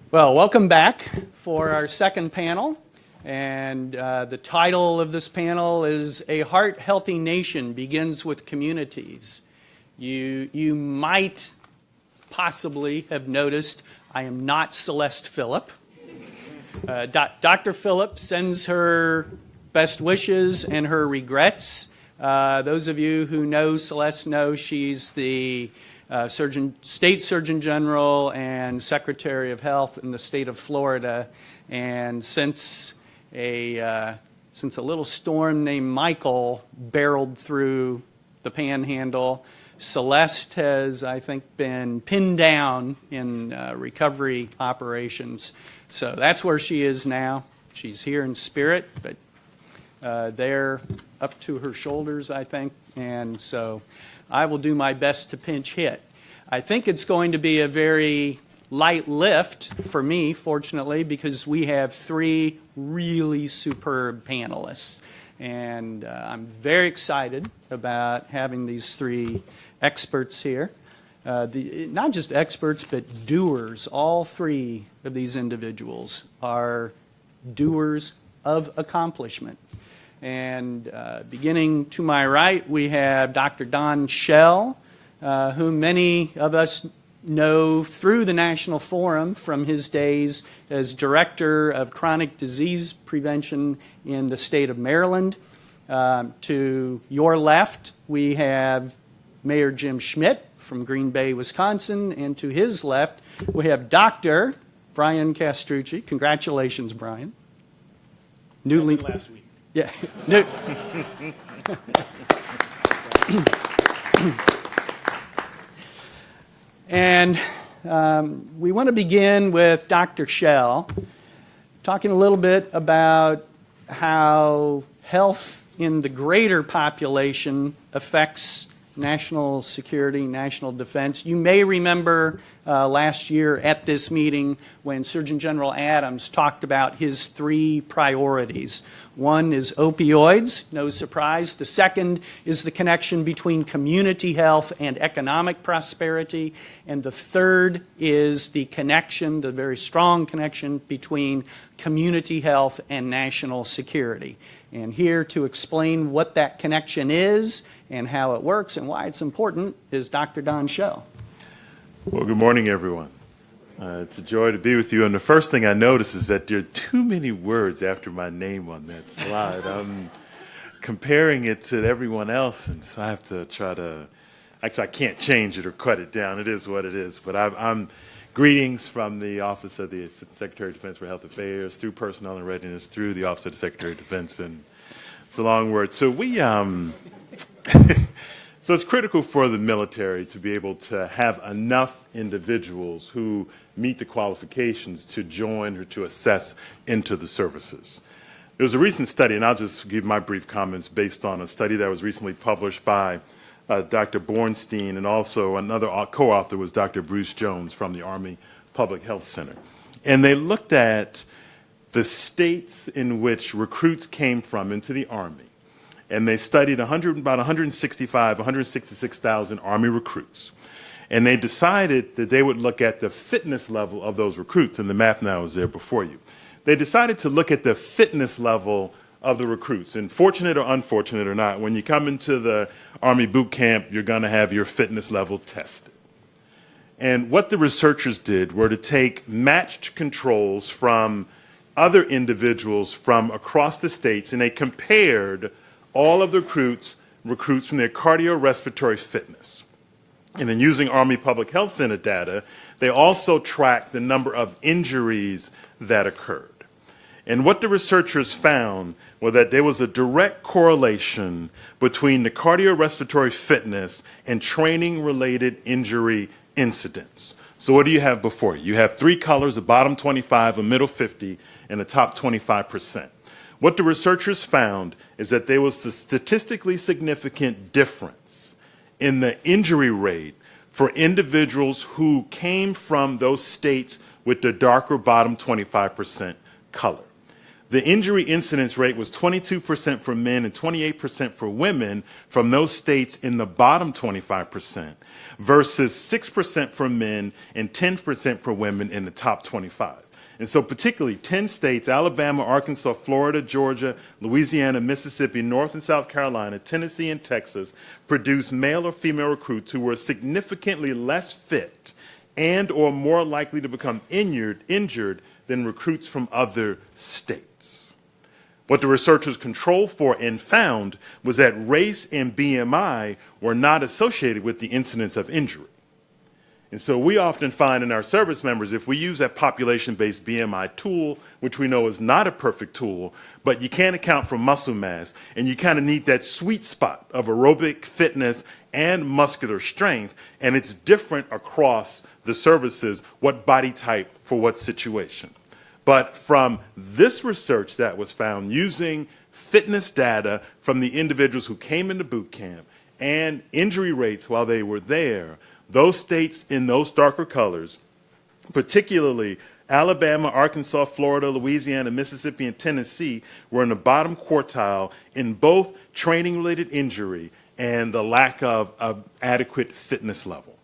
Well, welcome back for our second panel. And the title of this panel is A Heart-Healthy Nation Begins with Communities. You might possibly have noticed I am not Celeste Philip. Dr. Philip sends her best wishes and her regrets. Those of you who know Celeste know she's the State Surgeon General and Secretary of Health in the state of Florida. And since a little storm named Michael barreled through the Panhandle, Celeste has, I think, been pinned down in recovery operations. So that's where she is now. She's here in spirit, but they're up to her shoulders, I think. And so I will do my best to pinch hit. I think it's going to be a very light lift for me, fortunately, because we have three really superb panelists. And I'm very excited about having these three experts here. Not just experts, but doers. All three of these individuals are doers of accomplishment. And beginning to my right, we have Dr. Don Schell, whom many of us know through the National Forum from his days as Director of Chronic Disease Prevention in the state of Maryland. To your left, we have Mayor Jim Schmidt from Green Bay, Wisconsin, and to his left, we have Dr. Brian Castrucci. Congratulations, Brian. Newly last week. Yeah. And we want to begin with Dr. Schell, talking a little bit about how health in the greater population affects national security, national defense. You may remember last year at this meeting when Surgeon General Adams talked about his three priorities. One is opioids, no surprise. The second is the connection between community health and economic prosperity. And the third is the connection, the very strong connection between community health and national security. And here to explain what that connection is and how it works and why it's important is Dr. Don Schell. Well, good morning, everyone. It's a joy to be with you. And the first thing I notice is that there are too many words after my name on that slide. I'm comparing it to everyone else, and so I have to try to, actually I can't change it or cut it down. It is what it is. But I'm greetings from the Office of the Assistant Secretary of Defense for Health Affairs, through Personnel and Readiness, through the Office of the Secretary of Defense, and it's a long word. So so it's critical for the military to be able to have enough individuals who meet the qualifications to join or to assess into the services. There was a recent study, and I'll just give my brief comments based on a study that was recently published by Dr. Bornstein, and also another co-author was Dr. Bruce Jones from the Army Public Health Center. And they looked at the states in which recruits came from into the Army. And they studied about 166,000 Army recruits. And they decided that they would look at the fitness level of those recruits, and the map now is there before you. They decided to look at the fitness level of the recruits. And fortunate or unfortunate or not, when you come into the Army boot camp, you're going to have your fitness level tested. And what the researchers did were to take matched controls from other individuals from across the states, and they compared all of the recruits from their cardiorespiratory fitness. And then using Army Public Health Center data, they also tracked the number of injuries that occurred. And what the researchers found was that there was a direct correlation between the cardiorespiratory fitness and training-related injury incidents. So what do you have before you? You have three colors, a bottom 25, a middle 50, and a top 25%. What the researchers found is that there was a statistically significant difference in the injury rate for individuals who came from those states with the darker bottom 25% color. the injury incidence rate was 22% for men and 28% for women from those states in the bottom 25% versus 6% for men and 10% for women in the top 25. And so particularly 10 states, Alabama, Arkansas, Florida, Georgia, Louisiana, Mississippi, North and South Carolina, Tennessee, and Texas produced male or female recruits who were significantly less fit and or more likely to become injured than recruits from other states. What the researchers controlled for and found was that race and BMI were not associated with the incidence of injury. And so we often find in our service members, if we use that population-based BMI tool, which we know is not a perfect tool, but you can't account for muscle mass, and you kind of need that sweet spot of aerobic fitness and muscular strength, and it's different across the services, what body type for what situation. But from this research that was found using fitness data from the individuals who came into boot camp and injury rates while they were there, those states in those darker colors, particularly Alabama, Arkansas, Florida, Louisiana, Mississippi, and Tennessee, were in the bottom quartile in both training-related injury and the lack of adequate fitness level.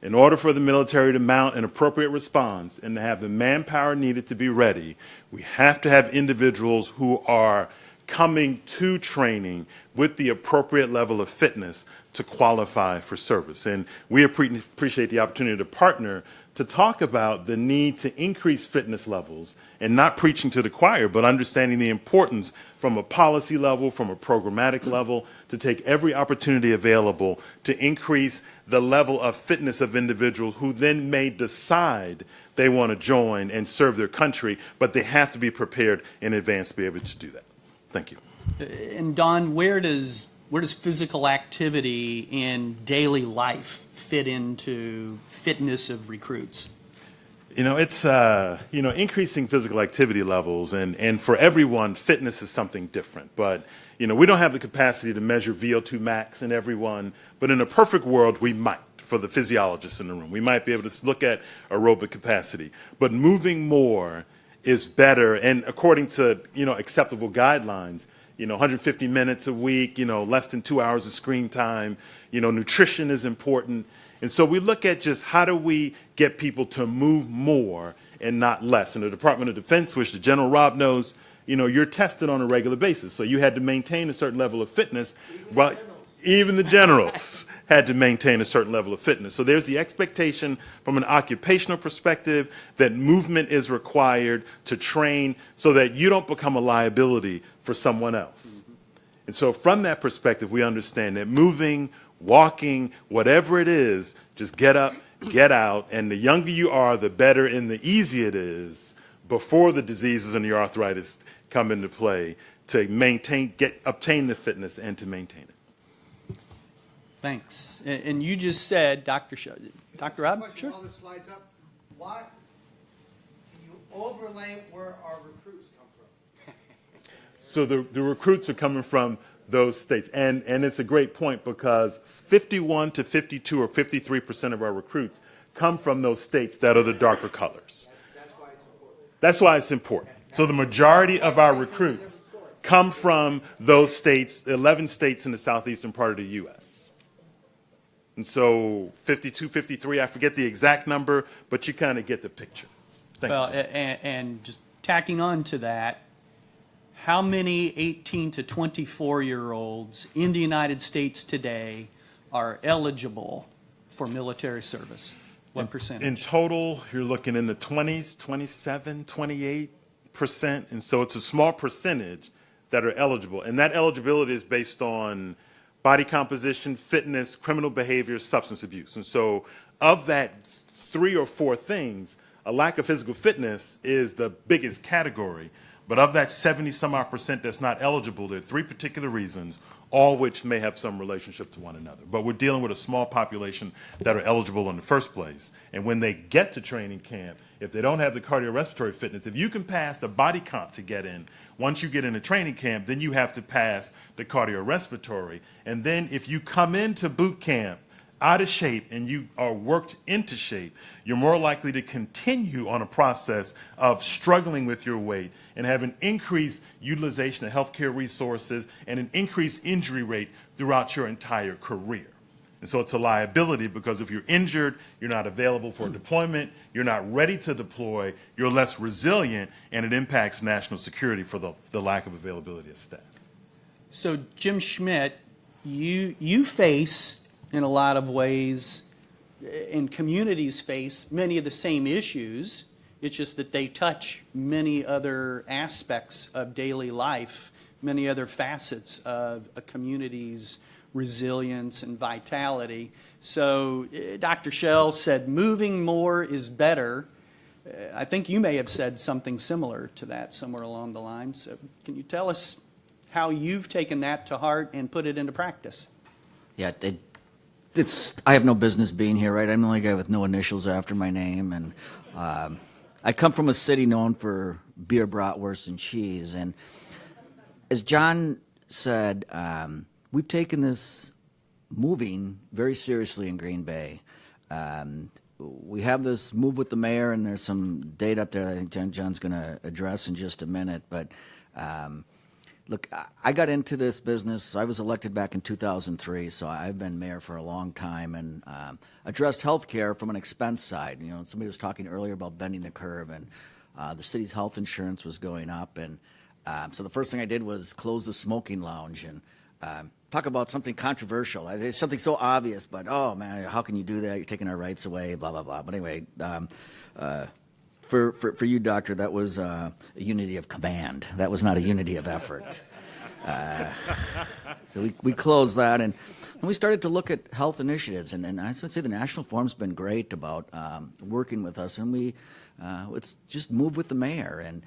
In order for the military to mount an appropriate response and to have the manpower needed to be ready, we have to have individuals who are coming to training with the appropriate level of fitness to qualify for service. And we appreciate the opportunity to partner to talk about the need to increase fitness levels and not preaching to the choir, but understanding the importance from a policy level, from a programmatic level, to take every opportunity available to increase the level of fitness of individuals who then may decide they want to join and serve their country, but they have to be prepared in advance to be able to do that. Thank you. And Don, where does physical activity in daily life fit into fitness of recruits? It's increasing physical activity levels, and for everyone, fitness is something different. But we don't have the capacity to measure VO2 max in everyone. But in a perfect world, we might. For the physiologists in the room, we might be able to look at aerobic capacity. But moving more is better, and according to acceptable guidelines, 150 minutes a week, less than 2 hours of screen time. Nutrition is important. And so we look at just how do we get people to move more and not less. In the Department of Defense, which the General Rob knows, you're tested on a regular basis. So you had to maintain a certain level of fitness. Well, even the generals had to maintain a certain level of fitness. So there's the expectation from an occupational perspective that movement is required to train so that you don't become a liability for someone else. Mm-hmm. And so from that perspective, we understand that moving, walking, whatever it is, just get up, get out, and the younger you are, the better and the easier it is before the diseases and the arthritis come into play to obtain the fitness and to maintain it. Thanks. And you just said, Dr. Rob? Sure. All the slides up. Why can you overlay where our recruits come from? So the recruits are coming from those states. And it's a great point because 51 to 52 or 53% of our recruits come from those states that are the darker colors. That's why it's important. That's why it's important. So the majority of our recruits come from those states, 11 states in the southeastern part of the U.S. And so 52, 53, I forget the exact number, but you kind of get the picture. Thank you. And just tacking on to that, how many 18 to 24-year-olds in the United States today are eligible for military service? What percentage? In total, you're looking in the 20s, 27, 28%. And so it's a small percentage that are eligible. And that eligibility is based on body composition, fitness, criminal behavior, substance abuse. And so of that 3 or 4 things, a lack of physical fitness is the biggest category. But of that 70-some-odd% that's not eligible, there are 3 particular reasons, all which may have some relationship to one another. But we're dealing with a small population that are eligible in the first place. And when they get to training camp, if they don't have the cardiorespiratory fitness, if you can pass the body comp to get in, once you get into training camp, then you have to pass the cardiorespiratory. And then if you come into boot camp out of shape and you are worked into shape, you're more likely to continue on a process of struggling with your weight and have an increased utilization of healthcare resources and an increased injury rate throughout your entire career. And so it's a liability because if you're injured, you're not available for deployment, you're not ready to deploy, you're less resilient, and it impacts national security for the lack of availability of staff. So Jim Schmidt, you face, in a lot of ways, and communities face many of the same issues. It's just that they touch many other aspects of daily life, many other facets of a community's resilience and vitality. So Dr. Schell said moving more is better. I think you may have said something similar to that somewhere along the line. So can you tell us how you've taken that to heart and put it into practice? Yeah, I have no business being here, right? I'm the only guy with no initials after my name, and I come from a city known for beer, bratwurst, and cheese. And as John said, we've taken this moving very seriously in Green Bay. We have this move with the mayor, and there's some data up there that I think John's going to address in just a minute. But look, I got into this business. I was elected back in 2003, so I've been mayor for a long time and addressed healthcare from an expense side. You know, somebody was talking earlier about bending the curve, and the city's health insurance was going up. And so the first thing I did was close the smoking lounge and talk about something controversial. It's something so obvious, but oh man, how can you do that? You're taking our rights away, blah, blah, blah. But anyway, for you, Doctor, that was a unity of command. That was not a unity of effort. So we closed that, and we started to look at health initiatives. And I would say the National Forum's been great about working with us, and it's just move with the mayor. And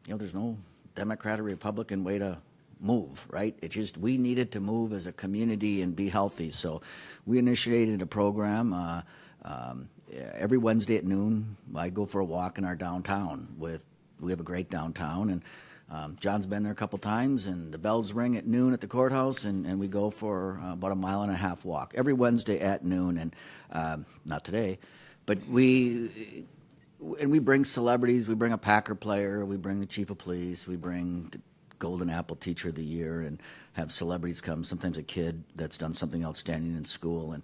there's no Democrat or Republican way to move, right? It's just we needed to move as a community and be healthy. So we initiated a program. Every Wednesday at noon, I go for a walk in our downtown. We have a great downtown, and John's been there a couple times, and the bells ring at noon at the courthouse, and we go for about a 1.5 mile walk every Wednesday at noon. And not today, but we bring celebrities. We bring a Packer player. We bring the chief of police. We bring the Golden Apple Teacher of the Year, and have celebrities come. Sometimes a kid that's done something outstanding in school, and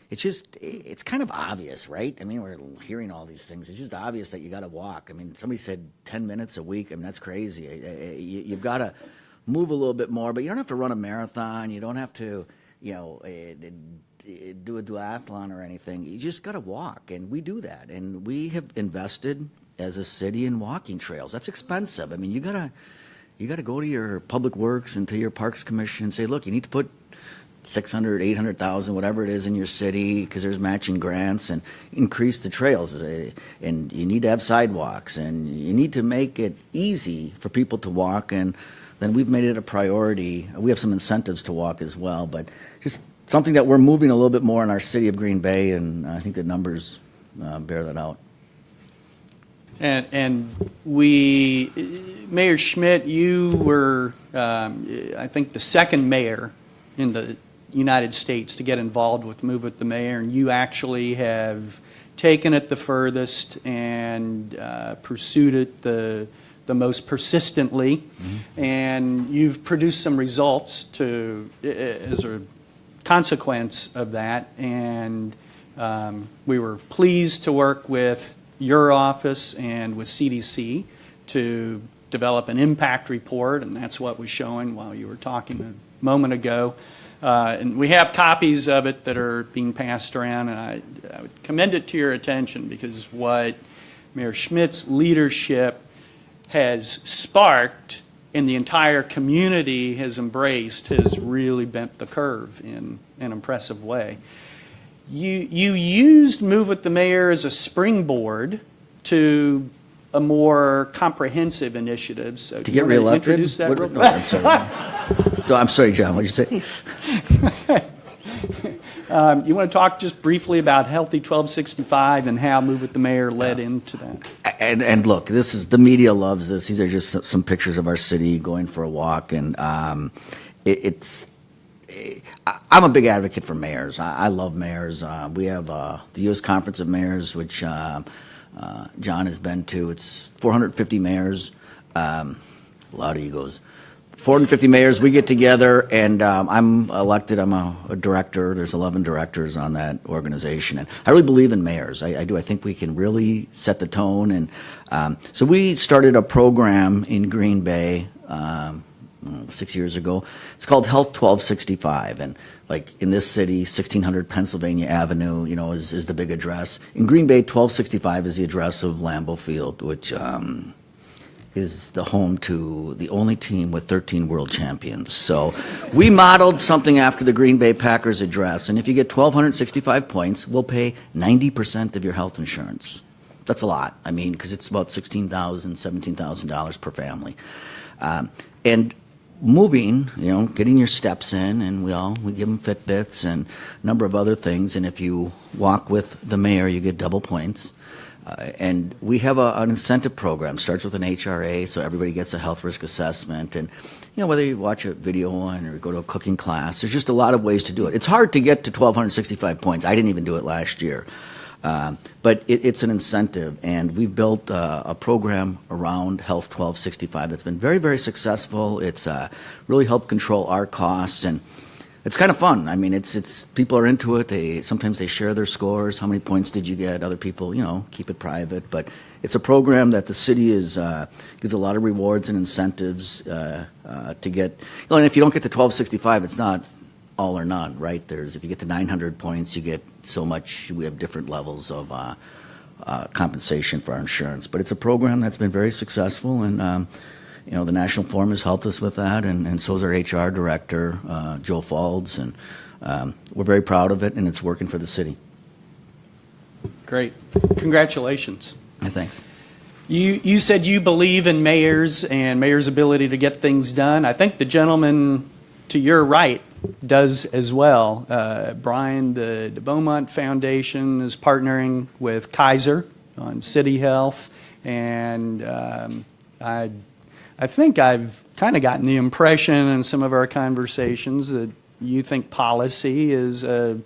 it's kind of obvious, right? I mean, we're hearing all these things. It's just obvious that you got to walk. I mean, somebody said 10 minutes a week. I mean, that's crazy. You've got to move a little bit more, but you don't have to run a marathon. You don't have to, do a duathlon or anything. You just got to walk, and we do that. And we have invested as a city in walking trails. That's expensive. I mean, you got to go to your public works and to your parks commission and say, look, you need to put 600, 800,000, whatever it is in your city, because there's matching grants, and increase the trails. And you need to have sidewalks, and you need to make it easy for people to walk. And then we've made it a priority. We have some incentives to walk as well, but just something that we're moving a little bit more in our city of Green Bay, and I think the numbers bear that out. And Mayor Schmidt, you were, I think, the second mayor in the United States to get involved with Move with the Mayor, and you actually have taken it the furthest and pursued it the most persistently, and you've produced some results as a consequence of that, and we were pleased to work with your office and with CDC to develop an impact report, and that's what was showing while you were talking a moment ago. And we have copies of it that are being passed around, and I would commend it to your attention, because what Mayor Schmidt's leadership has sparked and the entire community has embraced has really bent the curve in an impressive way. You used Move with the Mayor as a springboard to a more comprehensive initiative. So to get reelected? Introduce that real quick? I'm sorry. No, I'm sorry, John. What did you say? You want to talk just briefly about Healthy 1265 and how Move with the Mayor led into that? And look, this is, the media loves this. These are just some pictures of our city going for a walk, and I'm a big advocate for mayors. I love mayors. We have the U.S. Conference of Mayors, which John has been to. It's 450 mayors, a lot of egos. 450 mayors, we get together, and I'm elected. I'm a director. There's 11 directors on that organization. And I really believe in mayors. I do. I think we can really set the tone. And so we started a program in Green Bay 6 years ago. It's called Health 1265. And like in this city, 1600 Pennsylvania Avenue, is the big address. In Green Bay, 1265 is the address of Lambeau Field, which is the home to the only team with 13 world champions. So we modeled something after the Green Bay Packers address, and if you get 1,265 points, we'll pay 90% of your health insurance. That's a lot, because it's about $16,000, $17,000 per family. And moving, getting your steps in, and we give them Fitbits and a number of other things, and if you walk with the mayor, you get double points. And we have an incentive program. Starts with an HRA, so everybody gets a health risk assessment. And whether you watch a video on or go to a cooking class, there's just a lot of ways to do it. It's hard to get to 1,265 points. I didn't even do it last year, but it's an incentive. And we've built a program around Health 1265 that's been very, very successful. It's really helped control our costs, and it's kind of fun. It's people are into it. Sometimes they share their scores. How many points did you get? Other people, keep it private. But it's a program that the city gives a lot of rewards and incentives to get. And if you don't get to 1265, it's not all or none, right? If you get to 900 points, you get so much. We have different levels of compensation for our insurance. But it's a program that's been very successful, and the National Forum has helped us with that, and so is our HR director, Joe Falds, and we're very proud of it, and it's working for the city. Great. Congratulations. Thanks. You said you believe in mayors and mayors' ability to get things done. I think the gentleman to your right does as well. Brian, the Beaumont Foundation is partnering with Kaiser on City Health, and I think I've kind of gotten the impression in some of our conversations that you think policy is an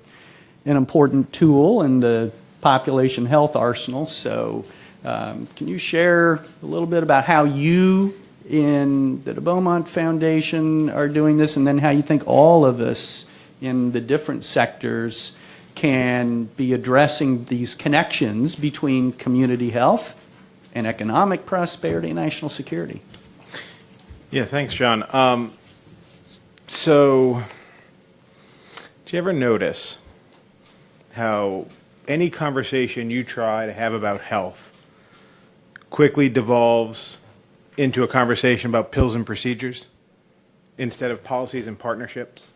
important tool in the population health arsenal. So can you share a little bit about how you in the Beaumont Foundation are doing this, and then how you think all of us in the different sectors can be addressing these connections between community health and economic prosperity and national security? Yeah, thanks, John. So, do you ever notice how any conversation you try to have about health quickly devolves into a conversation about pills and procedures instead of policies and partnerships?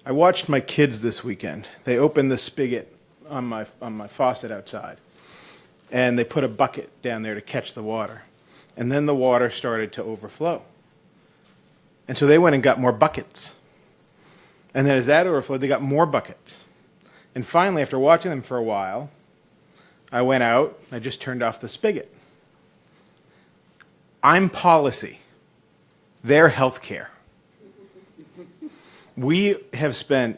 I watched my kids this weekend. They opened the spigot on my faucet outside, and they put a bucket down there to catch the water. And then the water started to overflow. And so they went and got more buckets. And then as that overflowed, they got more buckets. And finally, after watching them for a while, I went out, I just turned off the spigot. I'm policy. They're healthcare. We have spent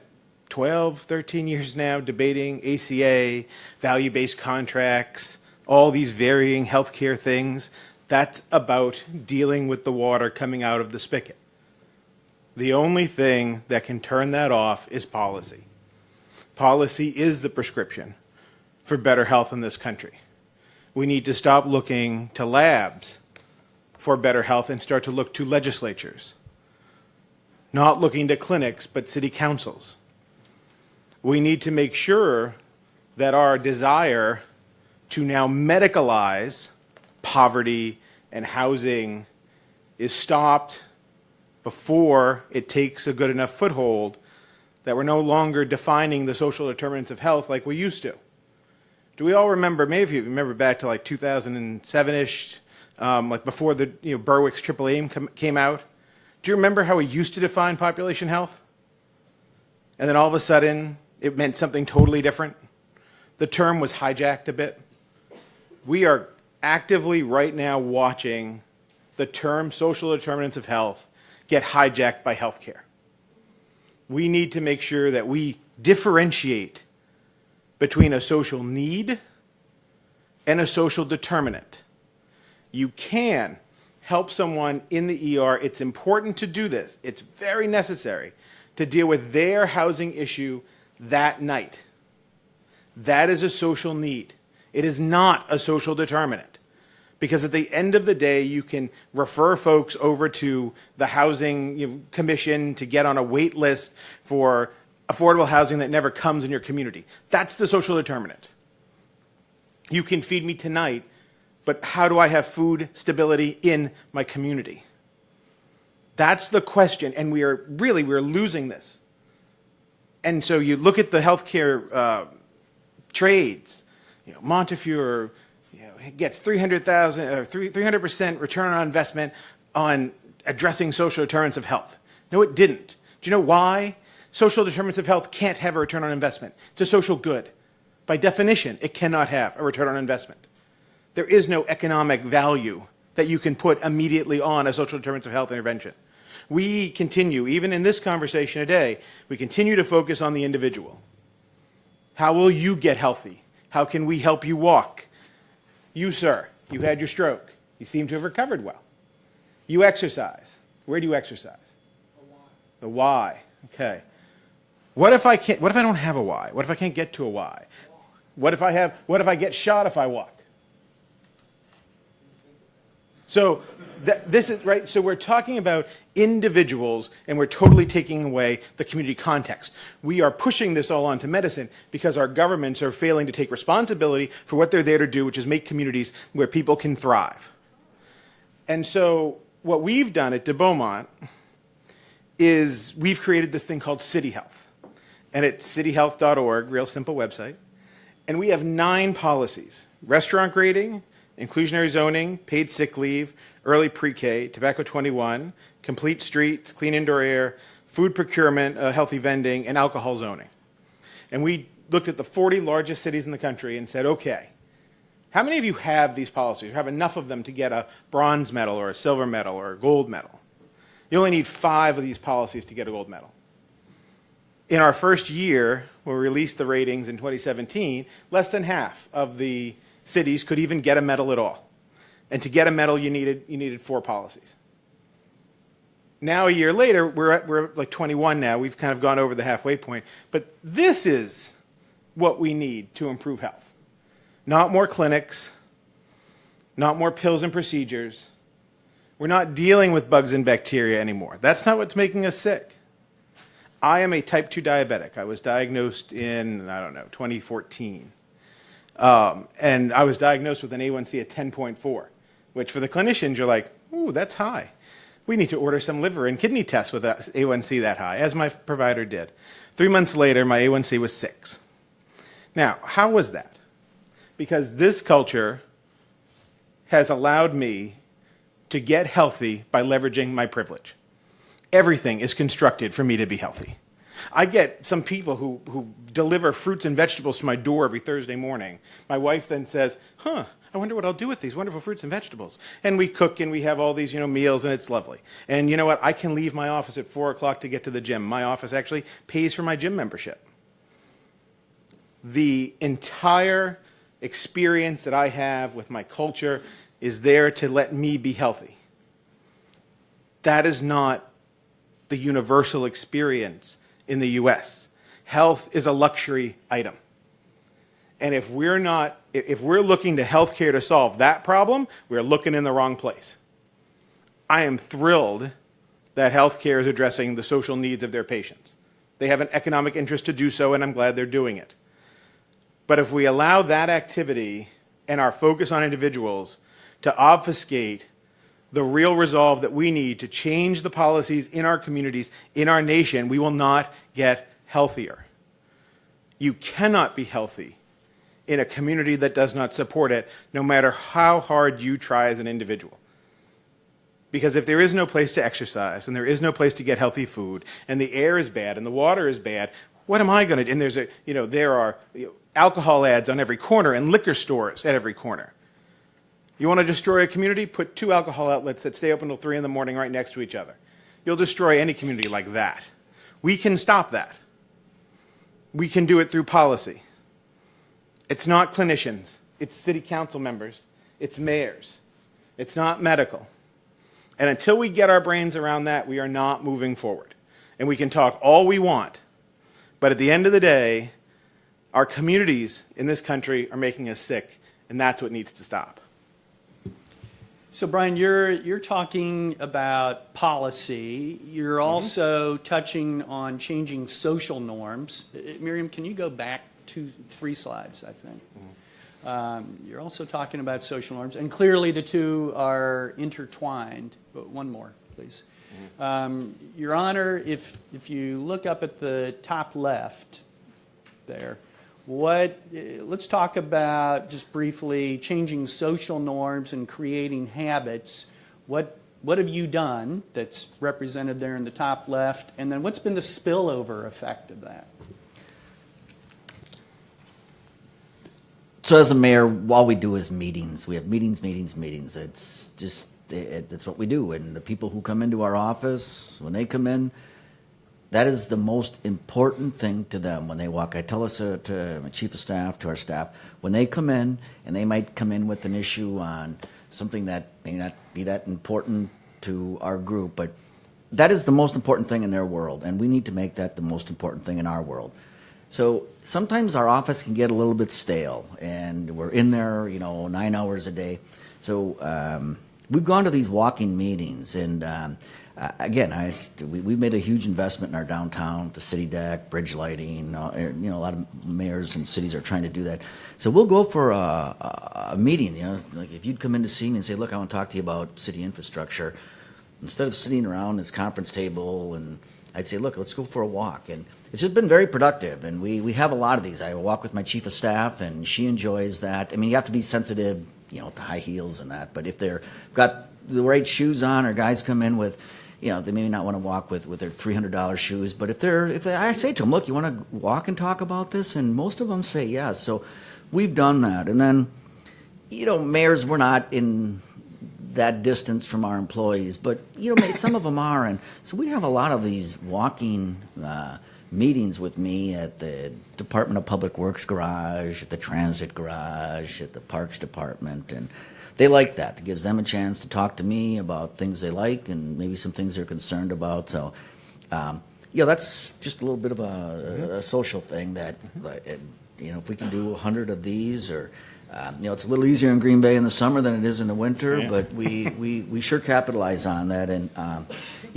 12, 13 years now debating ACA, value-based contracts, all these varying healthcare things. That's about dealing with the water coming out of the spigot. The only thing that can turn that off is policy. Policy is the prescription for better health in this country. We need to stop looking to labs for better health and start to look to legislatures. Not looking to clinics, but city councils. We need to make sure that our desire to now medicalize poverty and housing is stopped before it takes a good enough foothold that we're no longer defining the social determinants of health like we used to. Do we all remember, maybe if you remember back to like 2007-ish, like before the Berwick's triple aim came out, do you remember how we used to define population health? And then all of a sudden, it meant something totally different? The term was hijacked a bit. We are actively right now watching the term social determinants of health get hijacked by healthcare. we need to make sure that we differentiate between a social need and a social determinant. You can help someone in the ER. It's important to do this. It's very necessary to deal with their housing issue that night. That is a social need. It is not a social determinant. Because at the end of the day, you can refer folks over to the housing commission to get on a wait list for affordable housing that never comes in your community. That's the social determinant. You can feed me tonight, but how do I have food stability in my community? That's the question, and we're losing this. And so you look at the healthcare trades, Montefiore, gets 300% return on investment on addressing social determinants of health. No, it didn't. Do you know why? Social determinants of health can't have a return on investment. It's a social good. By definition, it cannot have a return on investment. There is no economic value that you can put immediately on a social determinants of health intervention. We continue, even in this conversation today, we continue to focus on the individual. How will you get healthy? How can we help you walk? You, sir, you had your stroke. You seem to have recovered well. You exercise. Where do you exercise? The why. Okay. What if I don't have a why? What if I can't get to a why? What if I get shot if I walk? So this is right. So we're talking about individuals, and we're totally taking away the community context. We are pushing this all onto medicine because our governments are failing to take responsibility for what they're there to do, which is make communities where people can thrive. And so what we've done at De Beaumont is we've created this thing called City Health. And it's cityhealth.org, real simple website. And we have 9 policies: restaurant grading, inclusionary zoning, paid sick leave, early pre-K, tobacco 21, complete streets, clean indoor air, food procurement, healthy vending, and alcohol zoning. And we looked at the 40 largest cities in the country and said, okay, how many of you have these policies, or have enough of them to get a bronze medal or a silver medal or a gold medal? You only need 5 of these policies to get a gold medal. In our first year, when we released the ratings in 2017, less than half of the cities could even get a medal at all. And to get a medal, you needed 4 policies. Now, a year later, we're like 21 now. We've kind of gone over the halfway point. But this is what we need to improve health. Not more clinics, not more pills and procedures. We're not dealing with bugs and bacteria anymore. That's not what's making us sick. I am a type 2 diabetic. I was diagnosed in, 2014. And I was diagnosed with an A1C at 10.4, which for the clinicians, you're like, ooh, that's high. We need to order some liver and kidney tests with A1C that high, as my provider did. 3 months later, my A1C was 6. Now, how was that? Because this culture has allowed me to get healthy by leveraging my privilege. Everything is constructed for me to be healthy. I get some people who deliver fruits and vegetables to my door every Thursday morning. My wife then says, I wonder what I'll do with these wonderful fruits and vegetables. And we cook and we have all these, meals, and it's lovely. And you know what? I can leave my office at 4 o'clock to get to the gym. My office actually pays for my gym membership. The entire experience that I have with my culture is there to let me be healthy. That is not the universal experience in the U.S. Health is a luxury item. And if we're looking to healthcare to solve that problem, we're looking in the wrong place. I am thrilled that healthcare is addressing the social needs of their patients. They have an economic interest to do so, and I'm glad they're doing it. But if we allow that activity and our focus on individuals to obfuscate the real resolve that we need to change the policies in our communities, in our nation, we will not get healthier. You cannot be healthy in a community that does not support it, no matter how hard you try as an individual. Because if there is no place to exercise, and there is no place to get healthy food, and the air is bad, and the water is bad, what am I going to do? And there are alcohol ads on every corner, and liquor stores at every corner. You want to destroy a community? Put 2 alcohol outlets that stay open until 3 in the morning right next to each other. You'll destroy any community like that. We can stop that. We can do it through policy. It's not clinicians. It's city council members. It's mayors. It's not medical. And until we get our brains around that, we are not moving forward. And we can talk all we want, but at the end of the day, our communities in this country are making us sick, and that's what needs to stop. So Brian, you're talking about policy. You're also touching on changing social norms. Miriam, can you go back 3 slides, I think? You're also talking about social norms, and clearly the two are intertwined. But one more, please. Your Honor, if you look up at the top left there, let's talk about, just briefly, changing social norms and creating habits. What have you done that's represented there in the top left, and then what's been the spillover effect of that? So as a mayor, all we do is meetings. We have meetings. It's just, that's what we do. And the people who come into our office, when they come in, that is the most important thing to them when they walk. I tell us to my chief of staff, to our staff, when they come in, and they might come in with an issue on something that may not be that important to our group, but that is the most important thing in their world, and we need to make that the most important thing in our world. So sometimes our office can get a little bit stale, and we're in there, 9 hours a day. So we've gone to these walking meetings, and again, we've made a huge investment in our downtown, the city deck, bridge lighting. A lot of mayors and cities are trying to do that. So we'll go for a meeting. Like if you'd come in to see me and say, "Look, I want to talk to you about city infrastructure," instead of sitting around this conference table, and I'd say, "Look, let's go for a walk." And it's just been very productive. And we have a lot of these. I walk with my chief of staff, and she enjoys that. I mean, you have to be sensitive, with the high heels and that. But if they've got the right shoes on, or guys come in with, they may not want to walk with their $300 shoes, but if I say to them, "Look, you want to walk and talk about this?" And most of them say yes. So we've done that. And then, mayors, we're not in that distance from our employees, but some of them are. And so we have a lot of these walking meetings with me at the Department of Public Works garage, at the Transit garage, at the Parks Department, and they like that. It gives them a chance to talk to me about things they like and maybe some things they're concerned about. So, that's just a little bit of a social thing that, if we can do 100 of these, or, it's a little easier in Green Bay in the summer than it is in the winter, but we sure capitalize on that. And,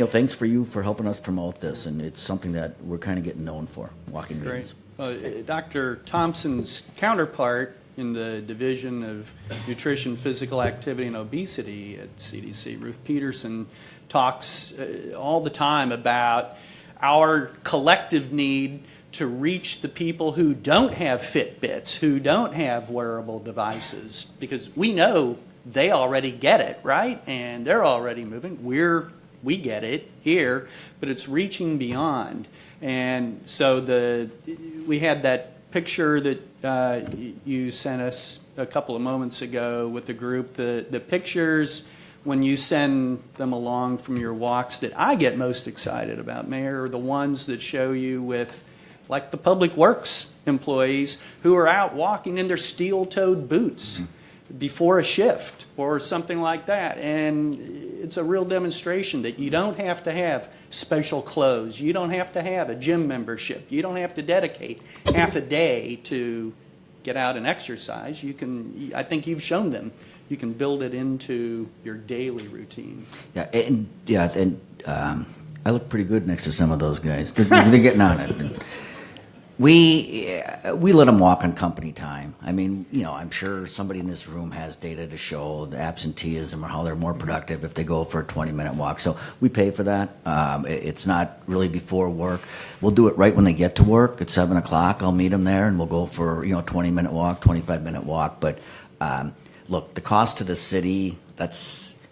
thanks for you for helping us promote this. And it's something that we're kind of getting known for, walking meetings. Great. Dr. Thompson's counterpart in the Division of Nutrition, Physical Activity, and Obesity at CDC, Ruth Peterson, talks all the time about our collective need to reach the people who don't have Fitbits, who don't have wearable devices, because we know they already get it, right? And they're already moving. We get it here, but it's reaching beyond. And so we had that picture that you sent us a couple of moments ago with the group. The pictures, when you send them along from your walks, that I get most excited about, Mayor, are the ones that show you with, like, the Public Works employees who are out walking in their steel-toed boots before a shift or something like that. And it's a real demonstration that you don't have to have special clothes. You don't have to have a gym membership. You don't have to dedicate half a day to get out and exercise. I think you've shown them, you can build it into your daily routine. I look pretty good next to some of those guys. They're getting on it. We let them walk on company time. I mean, I'm sure somebody in this room has data to show the absenteeism or how they're more productive if they go for a 20-minute walk. So we pay for that. It's not really before work. We'll do it right when they get to work at 7 o'clock. I'll meet them there, and we'll go for, 20-minute walk, 25-minute walk. But look, the cost to the city, and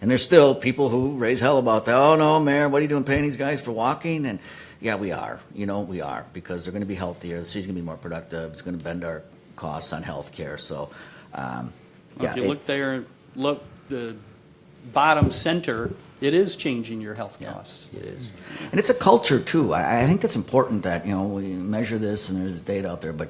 there's still people who raise hell about that. "Oh, no, Mayor, what are you doing paying these guys for walking?" And yeah, we are. We are, because they're going to be healthier. The city's going to be more productive. It's going to bend our costs on health care. So, if you look there, the bottom center, it is changing your health Yeah, costs. it is. And it's a culture, too. I think that's important that, we measure this and there's data out there, but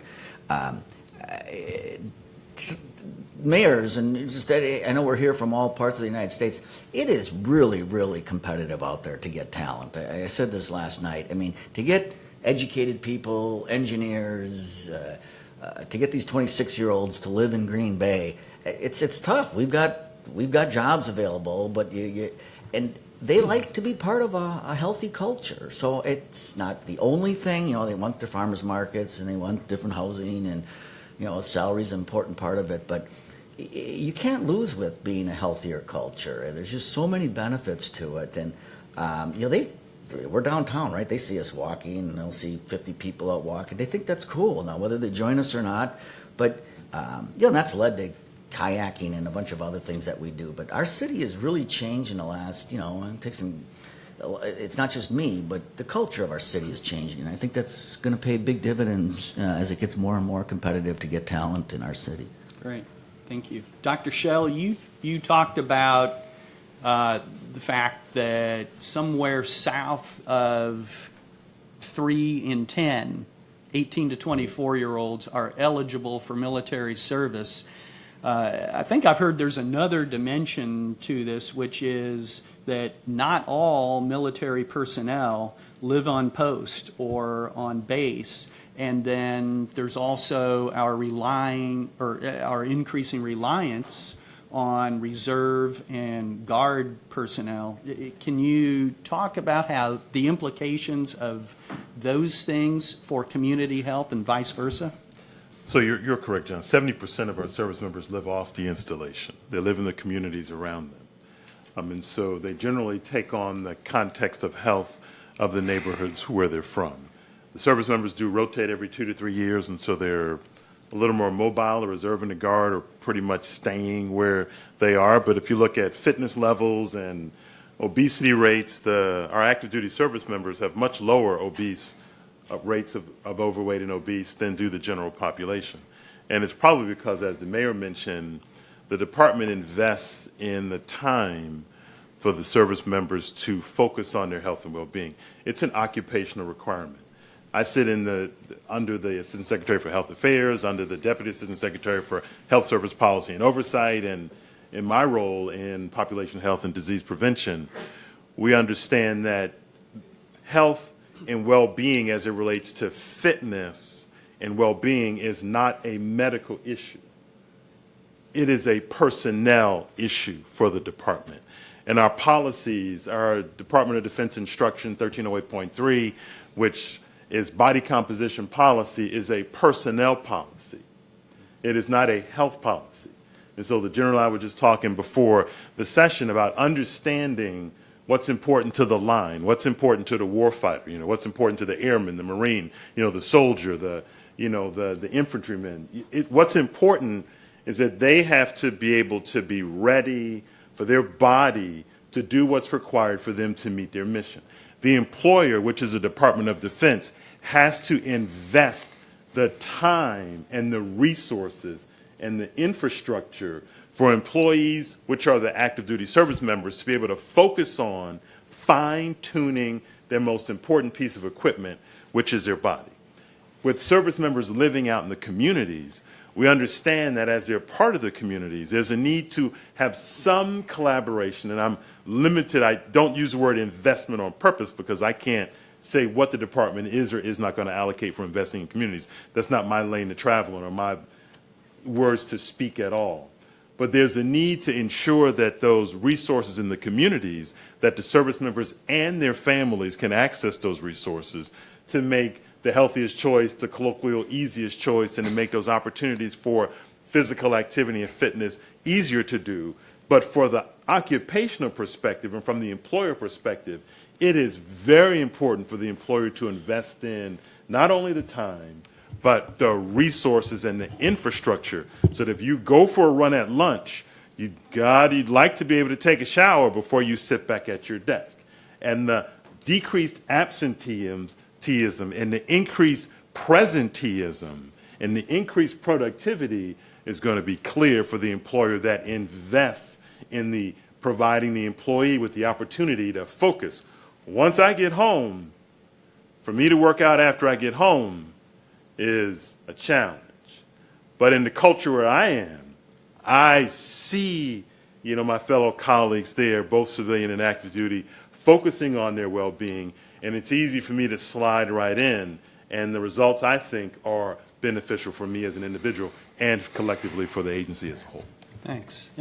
mayors and just, I know we're here from all parts of the United States, it is really, really competitive out there to get talent. I said this last night. I mean, to get educated people, engineers, to get these 26-year-olds to live in Green Bay, it's tough. We've got jobs available, but and they like to be part of a healthy culture. So it's not the only thing. They want their farmers markets and they want different housing, and salary's an important part of it. But you can't lose with being a healthier culture. There's just so many benefits to it, and we're downtown, right? They see us walking, and they'll see 50 people out walking. They think that's cool. Now, whether they join us or not, but that's led to kayaking and a bunch of other things that we do. But our city has really changed in the last, it takes some. It's not just me, but the culture of our city is changing, and I think that's going to pay big dividends as it gets more and more competitive to get talent in our city. Great, thank you, Dr. Schell. You talked about the fact that somewhere south of 3 in 10 18 to 24-year-olds are eligible for military service. I think I've heard there's another dimension to this, which is that not all military personnel live on post or on base. And then there's also our increasing reliance on reserve and guard personnel. Can you talk about how the implications of those things for community health and vice versa? So you're correct, John. 70% of our service members live off the installation. They live in the communities around them. And so they generally take on the context of health of the neighborhoods where they're from. The service members do rotate every 2 to 3 years, and so they're a little more mobile. The reserve and the guard are pretty much staying where they are. But if you look at fitness levels and obesity rates, our active duty service members have much lower rates of overweight and obese than do the general population. And it's probably because, as the mayor mentioned, the department invests in the time for the service members to focus on their health and well-being. It's an occupational requirement. I sit under the Assistant Secretary for Health Affairs, under the Deputy Assistant Secretary for Health Service Policy and Oversight, and in my role in population health and disease prevention, we understand that health and well-being as it relates to fitness and well-being is not a medical issue. It is a personnel issue for the department. And our policies, our Department of Defense Instruction 1308.3, which is body composition policy, is a personnel policy. It is not a health policy. And so the General and I were just talking before the session about understanding what's important to the line, what's important to the warfighter, what's important to the airman, the Marine, the soldier, the infantryman. What's important is that they have to be able to be ready for their body to do what's required for them to meet their mission. The employer, which is the Department of Defense, has to invest the time and the resources and the infrastructure for employees, which are the active duty service members, to be able to focus on fine-tuning their most important piece of equipment, which is their body. With service members living out in the communities, we understand that as they're part of the communities, there's a need to have some collaboration, and I'm limited. I don't use the word investment on purpose because I can't say what the department is or is not going to allocate for investing in communities. That's not my lane to travel in or my words to speak at all. But there's a need to ensure that those resources in the communities, that the service members and their families can access those resources to make the healthiest choice, the colloquial easiest choice, and to make those opportunities for physical activity and fitness easier to do. But for the occupational perspective and from the employer perspective, it is very important for the employer to invest in not only the time, but the resources and the infrastructure, so that if you go for a run at lunch, you'd like to be able to take a shower before you sit back at your desk. And the decreased absenteeism and the increased presenteeism and the increased productivity is going to be clear for the employer that invests in the providing the employee with the opportunity to focus. Once I get home, for me to work out after I get home is a challenge. But in the culture where I am, I see, my fellow colleagues there, both civilian and active duty, focusing on their well-being, and it's easy for me to slide right in, and the results, I think, are beneficial for me as an individual and collectively for the agency as a whole. Thanks.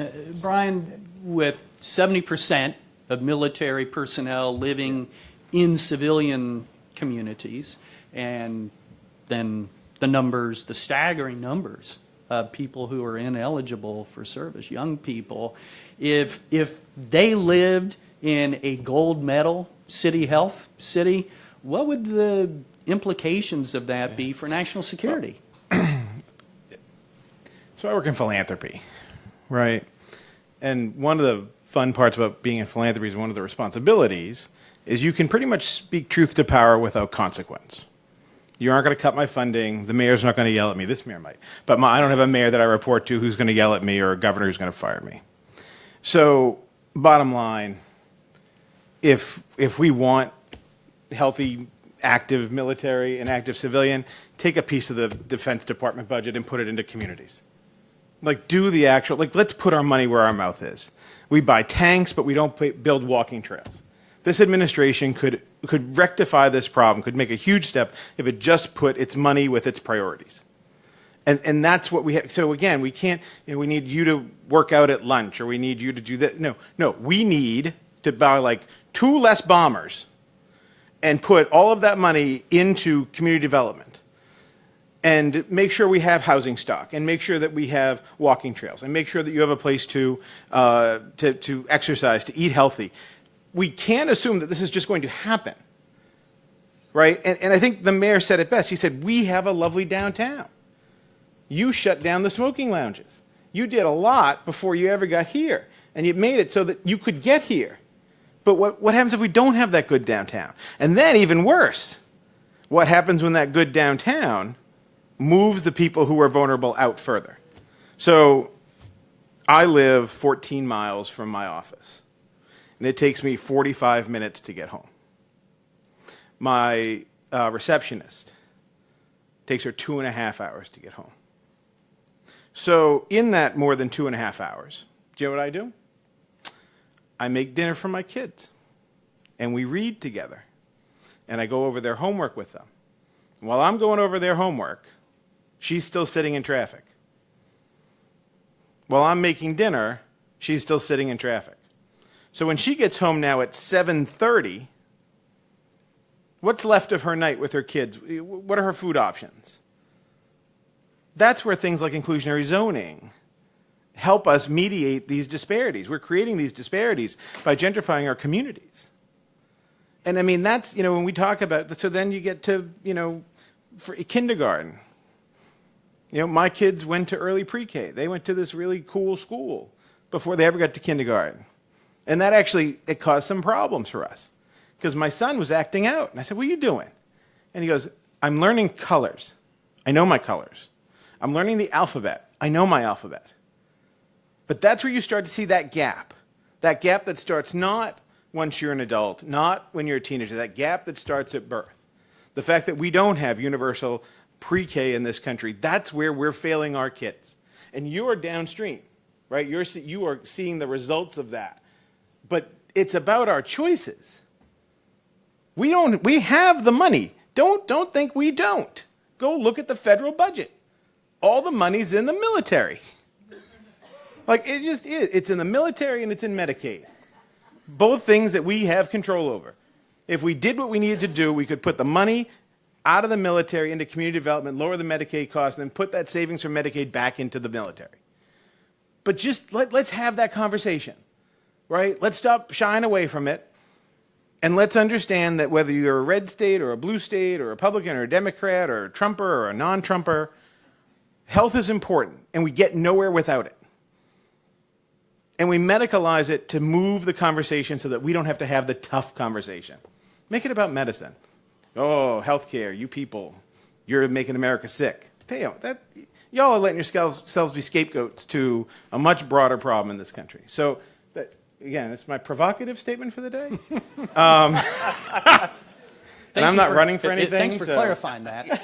Brian, with 70% of military personnel living in civilian communities, and then the staggering numbers of people who are ineligible for service, young people, if they lived in a gold medal health city, what would the implications of that be for national security? So I work in philanthropy, right? And one of the fun parts about being in philanthropy is one of the responsibilities is you can pretty much speak truth to power without consequence. You aren't going to cut my funding. The mayor's not going to yell at me. This mayor might. But I don't have a mayor that I report to who's going to yell at me or a governor who's going to fire me. So bottom line, if we want healthy, active military and active civilian, take a piece of the Defense Department budget and put it into communities. Do the actual, let's put our money where our mouth is. We buy tanks, but we don't build walking trails. This administration could rectify this problem, could make a huge step if it just put its money with its priorities. And that's what we have. So again, we can't, we need you to work out at lunch, or we need you to do that. No, we need to buy 2 less bombers and put all of that money into community development. And make sure we have housing stock, and make sure that we have walking trails, and make sure that you have a place to exercise, to eat healthy. We can't assume that this is just going to happen, right? And I think the mayor said it best. He said, we have a lovely downtown. You shut down the smoking lounges. You did a lot before you ever got here, and you made it so that you could get here. But what happens if we don't have that good downtown? And then even worse, what happens when that good downtown moves the people who are vulnerable out further? So I live 14 miles from my office, and it takes me 45 minutes to get home. My receptionist takes her 2.5 hours to get home. So in that more than 2.5 hours, do you know what I do? I make dinner for my kids, and we read together, and I go over their homework with them. While I'm going over their homework, she's still sitting in traffic. While I'm making dinner, she's still sitting in traffic. So when she gets home now at 7:30, what's left of her night with her kids? What are her food options? That's where things like inclusionary zoning help us mediate these disparities. We're creating these disparities by gentrifying our communities. And I mean, that's, when we talk about, so then you get to, for kindergarten. My kids went to early pre-K. They went to this really cool school before they ever got to kindergarten. And that actually, it caused some problems for us, because my son was acting out. And I said, what are you doing? And he goes, I'm learning colors. I know my colors. I'm learning the alphabet. I know my alphabet. But that's where you start to see that gap that starts not once you're an adult, not when you're a teenager, that gap that starts at birth. The fact that we don't have universal pre-K in this country, that's where we're failing our kids. And you're downstream, right? You are seeing the results of that. But it's about our choices. We have the money. Don't think we don't. Go look at the federal budget. All the money's in the military. It just is. It's in the military and it's in Medicaid. Both things that we have control over. If we did what we needed to do, we could put the money out of the military into community development, lower the Medicaid costs, and then put that savings from Medicaid back into the military. But just let's have that conversation, right? Let's stop shying away from it, and let's understand that whether you're a red state or a blue state or a Republican or a Democrat or a Trumper or a non-Trumper, health is important, and we get nowhere without it. And we medicalize it to move the conversation so that we don't have to have the tough conversation. Make it about medicine. Oh, healthcare, you people, you're making America sick. Y'all are letting yourselves be scapegoats to a much broader problem in this country. So again, it's my provocative statement for the day. Thank I'm you not running for anything. Thanks for so- clarifying that.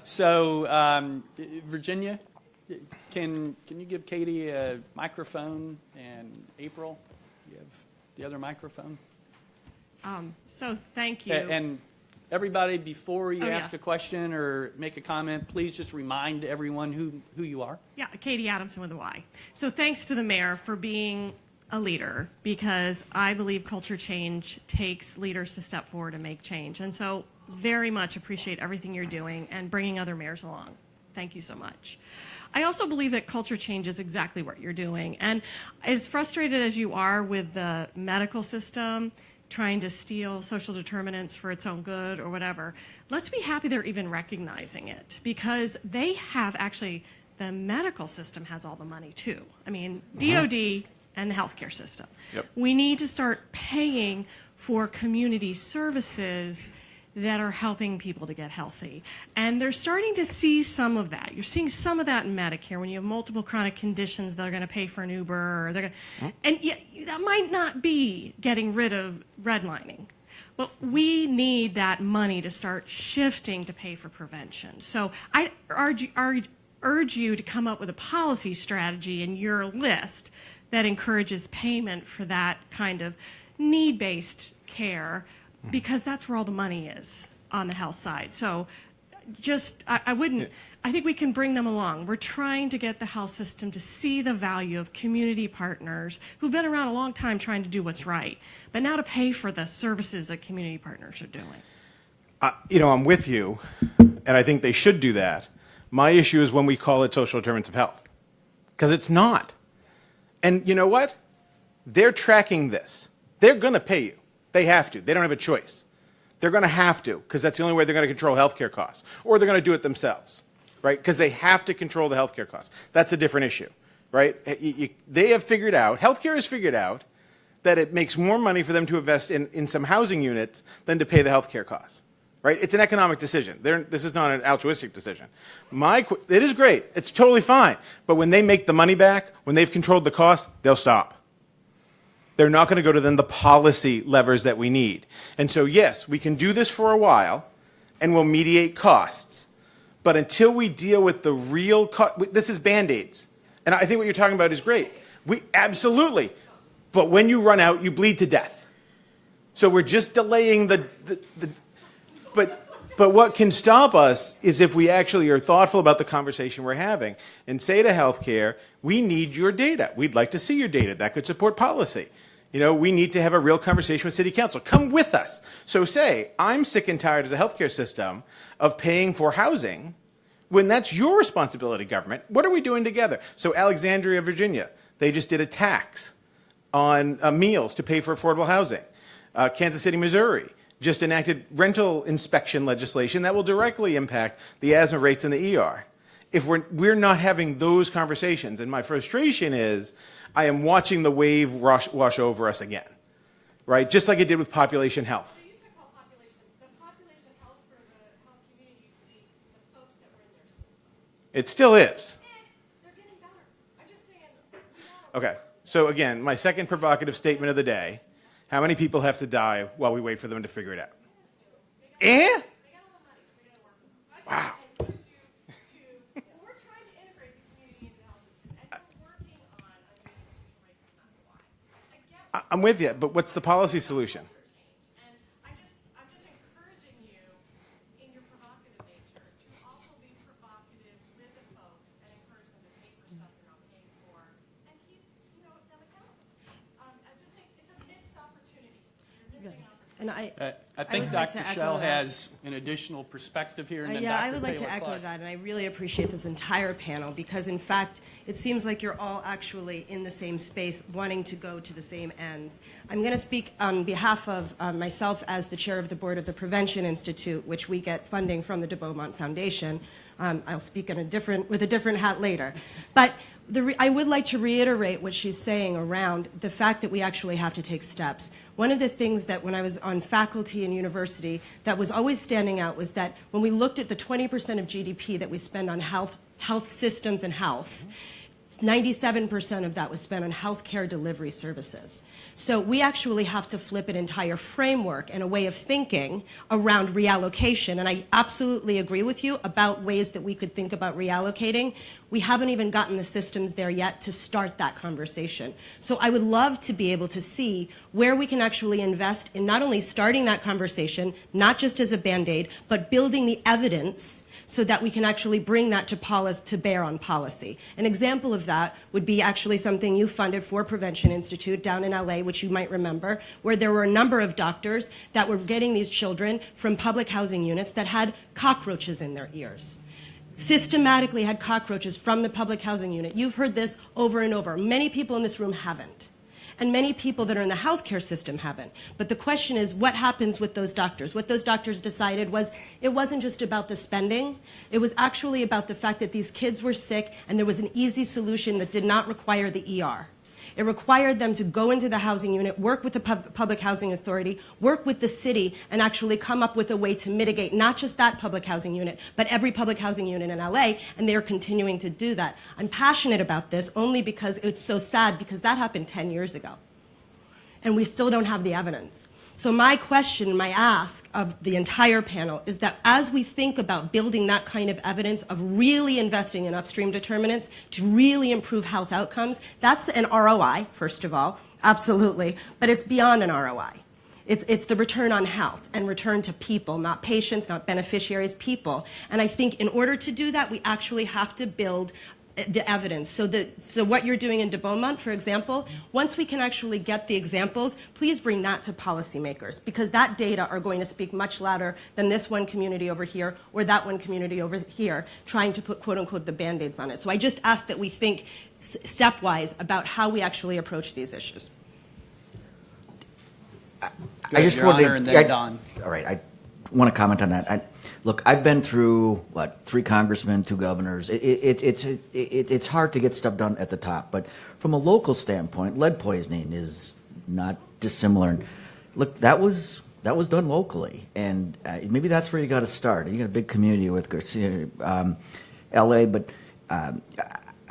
So, Virginia, can you give Katie a microphone, and April, you have the other microphone? So thank you. And everybody, before you Oh, ask yeah. a question or make a comment, please just remind everyone who you are. Yeah, Katie Adamson with a Y. So thanks to the mayor for being a leader, because I believe culture change takes leaders to step forward and make change. And so very much appreciate everything you're doing and bringing other mayors along. Thank you so much. I also believe that culture change is exactly what you're doing. And as frustrated as you are with the medical system trying to steal social determinants for its own good or whatever, let's be happy they're even recognizing it, because they have actually, the medical system has all the money too. I mean, DOD and the healthcare system. Yep. We need to start paying for community services that are helping people to get healthy. And they're starting to see some of that. You're seeing some of that in Medicare when you have multiple chronic conditions, they're going to pay for an Uber, or they're going to, and yet that might not be getting rid of redlining. But we need that money to start shifting to pay for prevention. So I urge you to come up with a policy strategy in your list that encourages payment for that kind of need-based care, because that's where all the money is on the health side. So just, I think we can bring them along. We're trying to get the health system to see the value of community partners who've been around a long time trying to do what's right, but now to pay for the services that community partners are doing. I'm with you, and I think they should do that. My issue is when we call it social determinants of health, because it's not. And you know what? They're tracking this. They're going to pay you. They have to. They don't have a choice. They're going to have to, because that's the only way they're going to control healthcare costs. Or they're going to do it themselves, right? Because they have to control the healthcare costs. That's a different issue, right? They have figured out, healthcare has figured out, that it makes more money for them to invest in some housing units than to pay the healthcare costs, right? It's an economic decision. This is not an altruistic decision. It is great. It's totally fine. But when they make the money back, when they've controlled the cost, they'll stop. They're not going to go to then the policy levers that we need. And so, yes, we can do this for a while, and we'll mediate costs. But until we deal with the real cost, this is Band-Aids. And I think what you're talking about is great. Absolutely. But when you run out, you bleed to death. So we're just delaying but what can stop us is if we actually are thoughtful about the conversation we're having and say to healthcare, we need your data. We'd like to see your data. That could support policy. We need to have a real conversation with city council. Come with us. So say, I'm sick and tired as a healthcare system of paying for housing when that's your responsibility, government. What are we doing together? So Alexandria, Virginia, they just did a tax on meals to pay for affordable housing. Kansas City, Missouri, just enacted rental inspection legislation that will directly impact the asthma rates in the ER. If we're not having those conversations, and my frustration is I am watching the wave wash over us again, right? Just like it did with population health. They used to call the population health for the health community used to be the folks that were in their system. It still is. They're getting better. I'm just saying. Okay, so again, my second provocative statement of the day. How many people have to die while we wait for them to figure it out? They got all the money, so we got to work with them. So Wow. We're trying to integrate the community into the health system, and we're working on institutional racism, that's why. I get I'm with you, but what's the policy solution? And I'm just encouraging you in your provocative nature to also be provocative with the folks and encourage them to pay for stuff they're not paying for and keep them accountable. I just think it's a missed opportunity. You're missing an opportunity. And I think would like Dr. to echo Shell that. has an additional perspective here, and then Yeah, Dr. I would like to Taylor echo Clark. that, and I really appreciate this entire panel because, in fact, it seems like you're all actually in the same space, wanting to go to the same ends. I'm going to speak on behalf of myself as the chair of the board of the Prevention Institute, which we get funding from the de Beaumont Foundation. I'll speak with a different hat later. But I would like to reiterate what she's saying around the fact that we actually have to take steps. One of the things that when I was on faculty in university that was always standing out was that when we looked at the 20% of GDP that we spend on health systems and health, 97% of that was spent on healthcare delivery services. So we actually have to flip an entire framework and a way of thinking around reallocation. And I absolutely agree with you about ways that we could think about reallocating. We haven't even gotten the systems there yet to start that conversation. So I would love to be able to see where we can actually invest in not only starting that conversation, not just as a Band-Aid, but building the evidence so that we can actually bring that to bear on policy. An example of that would be actually something you funded for Prevention Institute down in LA, which you might remember, where there were a number of doctors that were getting these children from public housing units that had cockroaches in their ears. Systematically had cockroaches from the public housing unit. You've heard this over and over. Many people in this room haven't. And many people that are in the healthcare system haven't. But the question is, what happens with those doctors? What those doctors decided was it wasn't just about the spending. It was actually about the fact that these kids were sick and there was an easy solution that did not require the ER. It required them to go into the housing unit, work with the public housing authority, work with the city, and actually come up with a way to mitigate not just that public housing unit, but every public housing unit in LA, and they're continuing to do that. I'm passionate about this only because it's so sad, because that happened 10 years ago. And we still don't have the evidence. So my question, my ask of the entire panel is that as we think about building that kind of evidence of really investing in upstream determinants to really improve health outcomes, that's an ROI, first of all, absolutely, but it's beyond an ROI. It's the return on health and return to people, not patients, not beneficiaries, people. And I think in order to do that, we actually have to build the evidence. So what you're doing in de Beaumont, for example, once we can actually get the examples, please bring that to policymakers, because that data are going to speak much louder than this one community over here or that one community over here trying to put, quote unquote, the Band-Aids on it. So I just ask that we think stepwise about how we actually approach these issues. I just Your wanted Honor, and then Don. All right, I want to comment on that. Look, I've been through, 3 congressmen, 2 governors. It's hard to get stuff done at the top. But from a local standpoint, lead poisoning is not dissimilar. And look, that was done locally. And maybe that's where you got to start. You got a big community with L.A., but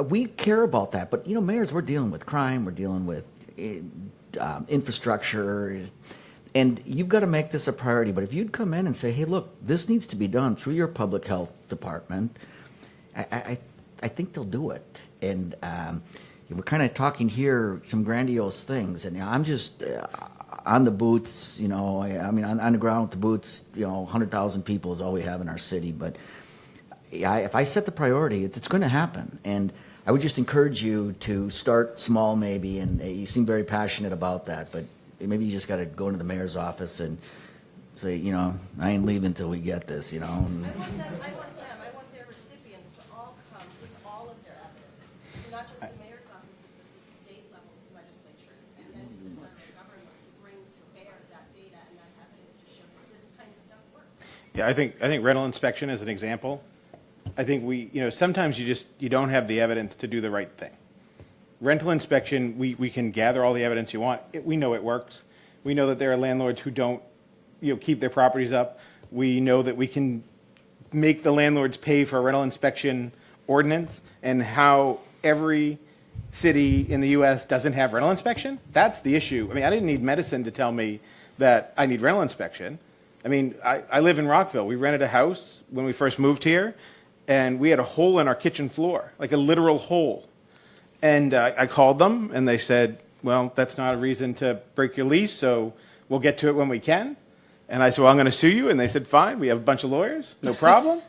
we care about that. But, mayors, we're dealing with crime. We're dealing with infrastructure. And you've got to make this a priority. But if you'd come in and say, hey, look, this needs to be done through your public health department, I think they'll do it. And we're kind of talking here some grandiose things. And I'm just on the boots, on the ground with the boots, 100,000 people is all we have in our city. But if I set the priority, it's going to happen. And I would just encourage you to start small maybe. And you seem very passionate about that. But maybe you just got to go into the mayor's office and say, I ain't leaving until we get this, I want their recipients to all come with all of their evidence. So not just the mayor's offices, but to the state level legislatures and then to the federal government to bring to bear that data and that evidence to show that this kind of stuff works. Yeah, I think rental inspection is an example. I think sometimes you don't have the evidence to do the right thing. Rental inspection, we can gather all the evidence you want. We know it works. We know that there are landlords who don't keep their properties up. We know that we can make the landlords pay for a rental inspection ordinance, and how every city in the U.S. doesn't have rental inspection. That's the issue. I didn't need medicine to tell me that I need rental inspection. I live in Rockville. We rented a house when we first moved here, and we had a hole in our kitchen floor, like a literal hole. And I called them, and they said, well, that's not a reason to break your lease, so we'll get to it when we can. And I said, well, I'm going to sue you. And they said, fine, we have a bunch of lawyers, no problem.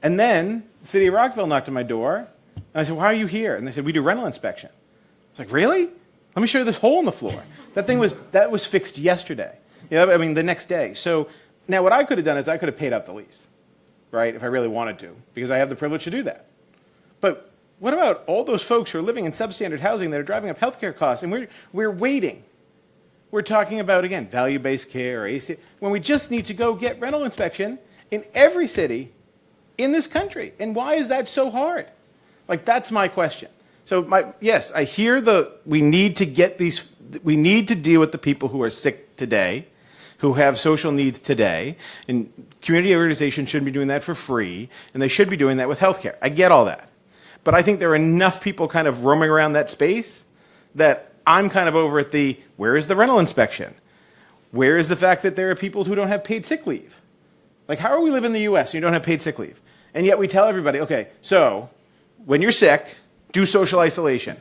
And then the city of Rockville knocked on my door, and I said, why are you here? And they said, we do rental inspection. I was like, really? Let me show you this hole in the floor. That was fixed yesterday, the next day. So now what I could have done is I could have paid out the lease, right, if I really wanted to, because I have the privilege to do that. But what about all those folks who are living in substandard housing that are driving up healthcare costs, and we're waiting? We're talking about, again, value-based care or AC, when we just need to go get rental inspection in every city in this country. And why is that so hard? That's my question. So yes, I hear we need to deal with the people who are sick today, who have social needs today, and community organizations shouldn't be doing that for free, and they should be doing that with healthcare. I get all that. But I think there are enough people kind of roaming around that space that I'm kind of over at the, where is the rental inspection? Where is the fact that there are people who don't have paid sick leave? Like, how are we living in the U.S. and you don't have paid sick leave? And yet we tell everybody, okay, so when you're sick, do social isolation.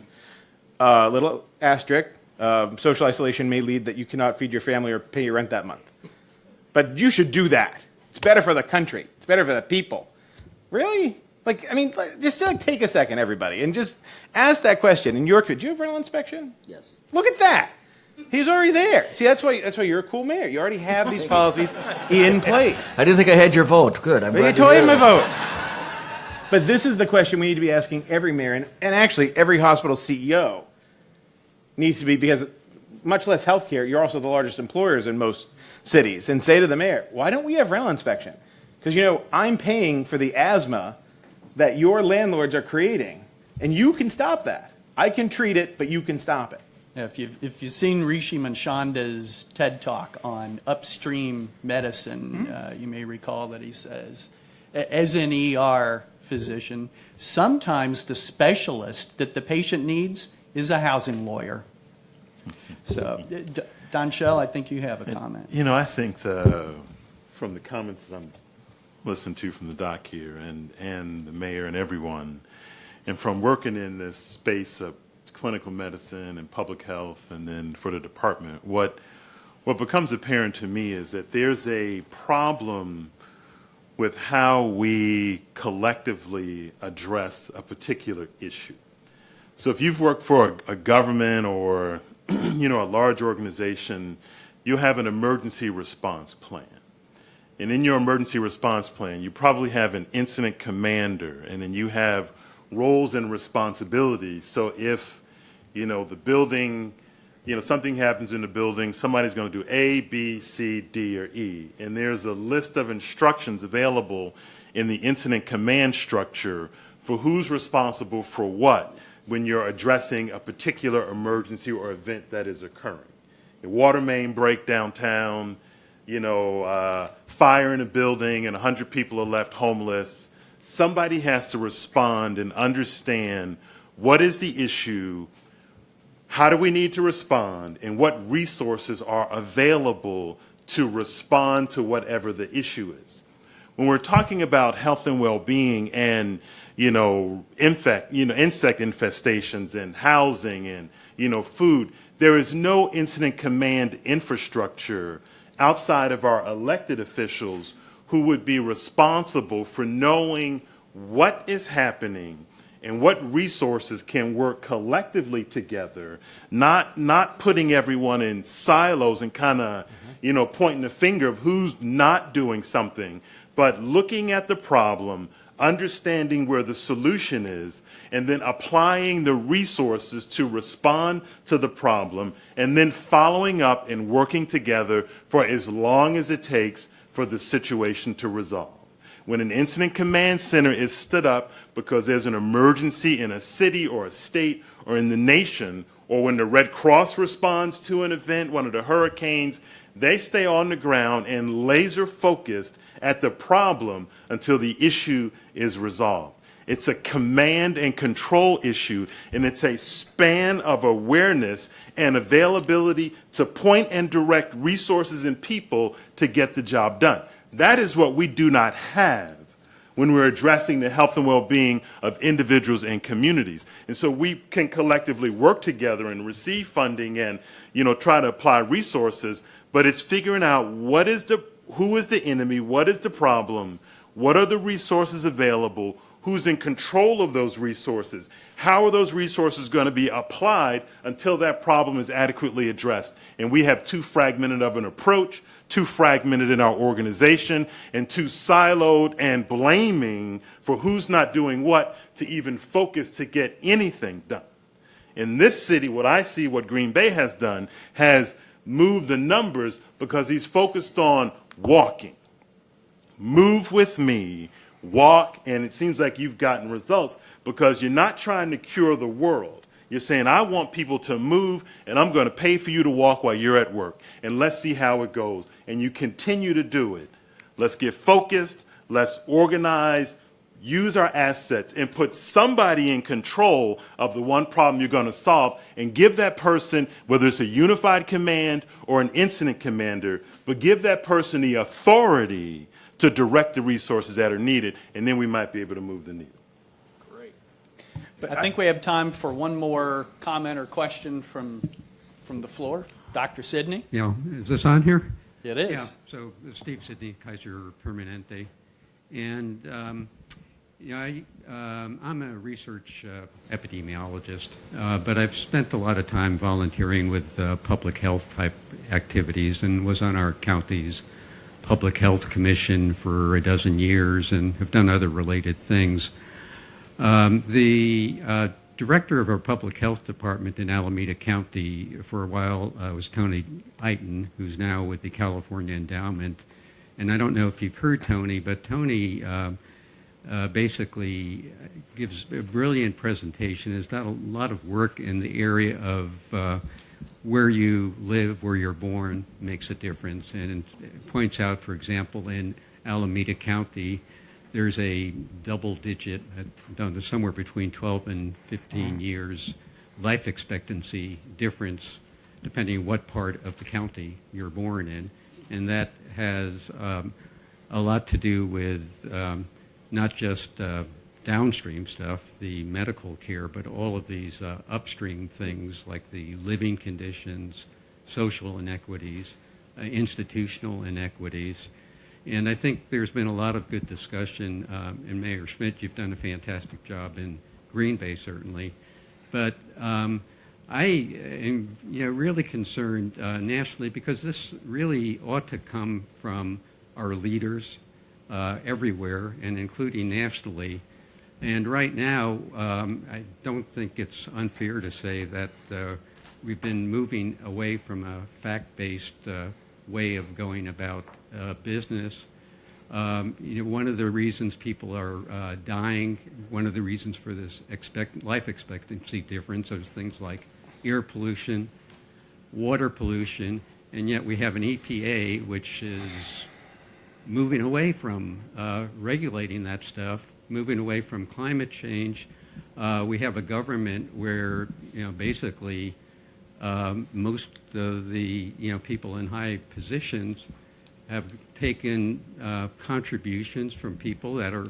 Little asterisk, social isolation may lead that you cannot feed your family or pay your rent that month. But you should do that. It's better for the country. It's better for the people. Really? Like, I mean, just take a second, everybody, and just ask that question. In York, do you have rental inspection? Yes. Look at that. He's already there. See, that's why you're a cool mayor. You already have these policies in place. I didn't think I had your vote. Good. I'm glad You told him my vote. But this is the question we need to be asking every mayor, and actually every hospital CEO needs to be, because much less healthcare, you're also the largest employers in most cities, and say to the mayor, why don't we have rental inspection? Because, I'm paying for the asthma that your landlords are creating, and you can stop that. I can treat it, but you can stop it. If you've seen Rishi Manchanda's TED Talk on upstream medicine, you may recall that he says, as an ER physician, sometimes the specialist that the patient needs is a housing lawyer. So, Don Shell, I think you have a comment. I think from the comments that I'm listening to from the doc here and the mayor and everyone, and from working in this space of clinical medicine and public health and then for the department, what becomes apparent to me is that there's a problem with how we collectively address a particular issue. So if you've worked for a government or a large organization, you have an emergency response plan. And in your emergency response plan, you probably have an incident commander, and then you have roles and responsibilities. So if, the building, something happens in the building, somebody's going to do A, B, C, D, or E. And there's a list of instructions available in the incident command structure for who's responsible for what when you're addressing a particular emergency or event that is occurring. A water main break downtown, fire in a building and 100 people are left homeless. Somebody has to respond and understand what is the issue, how do we need to respond, and what resources are available to respond to whatever the issue is. When we're talking about health and well-being and insect infestations and housing and food, there is no incident command infrastructure outside of our elected officials who would be responsible for knowing what is happening and what resources can work collectively together, not putting everyone in silos and kind of, pointing the finger of who's not doing something, but looking at the problem, understanding where the solution is, and then applying the resources to respond to the problem, and then following up and working together for as long as it takes for the situation to resolve. When an incident command center is stood up because there's an emergency in a city or a state or in the nation, or when the Red Cross responds to an event, one of the hurricanes, they stay on the ground and laser focused at the problem until the issue is resolved. It's a command and control issue, and it's a span of awareness and availability to point and direct resources and people to get the job done. That is what we do not have when we're addressing the health and well-being of individuals and communities. And so we can collectively work together and receive funding and, try to apply resources, but it's figuring out who is the enemy, what is the problem, what are the resources available, who's in control of those resources, how are those resources going to be applied until that problem is adequately addressed. And we have too fragmented of an approach, too fragmented in our organization, and too siloed and blaming for who's not doing what to even focus to get anything done. In this city, what I see what Green Bay has done has moved the numbers because he's focused on walking. Move with me, walk, and it seems like you've gotten results because you're not trying to cure the world. You're saying, I want people to move, and I'm going to pay for you to walk while you're at work, and let's see how it goes. And you continue to do it. Let's get focused. Let's organize. use our assets and put somebody in control of the one problem you're going to solve, and give that person, whether it's a unified command or an incident commander, but give that person the authority to direct the resources that are needed, and then we might be able to move the needle. Great. I think we have time for one more comment or question from the floor. Dr. Sidney? Yeah, is this on here? It is. Yeah, so Steve Sidney, Kaiser Permanente. And, I'm a research epidemiologist, but I've spent a lot of time volunteering with public health type activities and was on our county's Public Health Commission for a dozen years and have done other related things. The director of our public health department in Alameda County for a while was Tony Eiton, who's now with the California Endowment. And I don't know if you've heard Tony, but Tony basically gives a brilliant presentation, has done a lot of work in the area of where you live, where you're born, makes a difference. And it points out, for example, in Alameda County, there's a double-digit, somewhere between 12 and 15 years life expectancy difference, depending on what part of the county you're born in. And that has a lot to do with not just downstream stuff, the medical care, but all of these upstream things like the living conditions, social inequities, institutional inequities. And I think there's been a lot of good discussion, and Mayor Schmidt, you've done a fantastic job in Green Bay, certainly. But I am really concerned nationally, because this really ought to come from our leaders everywhere, and including nationally. And right now, I don't think it's unfair to say that we've been moving away from a fact-based way of going about business. One of the reasons people are dying, one of the reasons for this life expectancy difference is things like air pollution, water pollution, and yet we have an EPA which is moving away from regulating that stuff, moving away from climate change. We have a government where, basically most of the, people in high positions have taken contributions from people that are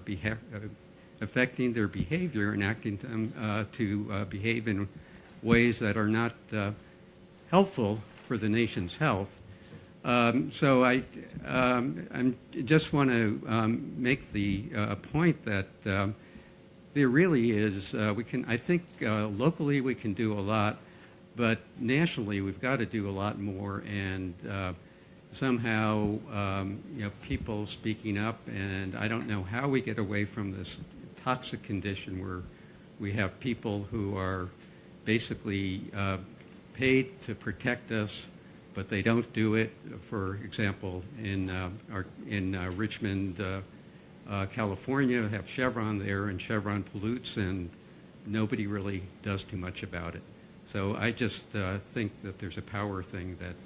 affecting their behavior and acting them to behave in ways that are not helpful for the nation's health. So I just want to make the point that there really is, I think locally we can do a lot, but nationally we've got to do a lot more, and somehow people speaking up, and I don't know how we get away from this toxic condition where we have people who are basically paid to protect us, but they don't do it. For example, in Richmond, California, we have Chevron there, and Chevron pollutes, and nobody really does too much about it. So I just think that there's a power thing that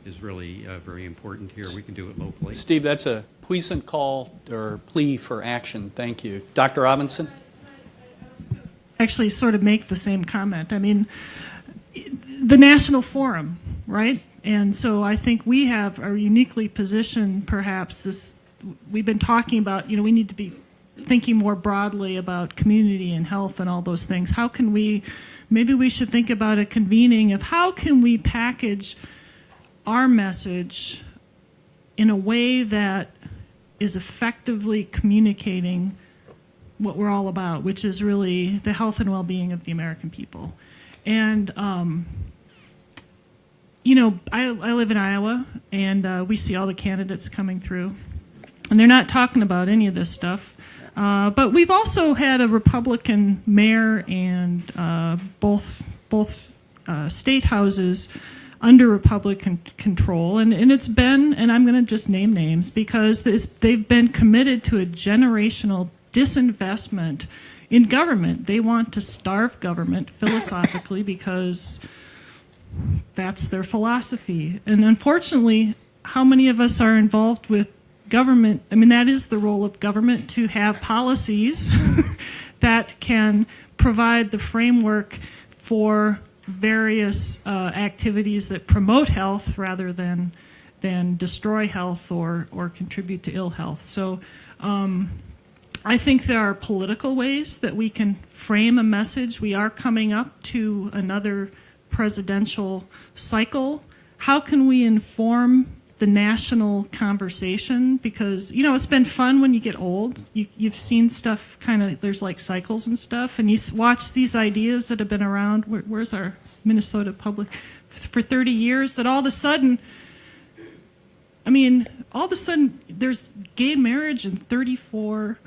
is really very important here. We can do it locally. Steve, that's a puissant call or plea for action. Thank you. Dr. Robinson? Actually sort of make the same comment. I mean, the National Forum, right? And so I think we are uniquely positioned, perhaps, we've been talking about, we need to be thinking more broadly about community and health and all those things. How can maybe we should think about a convening of how can we package our message in a way that is effectively communicating what we're all about, which is really the health and well-being of the American people. And, I live in Iowa, and we see all the candidates coming through, and they're not talking about any of this stuff. But we've also had a Republican mayor and both state houses under Republican control, and it's been, and I'm going to just name names, because they've been committed to a generational disinvestment in government. They want to starve government philosophically because that's their philosophy. And unfortunately, how many of us are involved with government, I mean, that is the role of government, to have policies that can provide the framework for various activities that promote health rather than destroy health or contribute to ill health. So I think there are political ways that we can frame a message. We are coming up to another presidential cycle. How can we inform the national conversation? Because, you know, it's been fun when you get old. You've seen stuff kind of, there's like cycles and stuff, and you watch these ideas that have been around. Where's our Minnesota Public? For 30 years, that all of a sudden, I mean, all of a sudden there's gay marriage in 34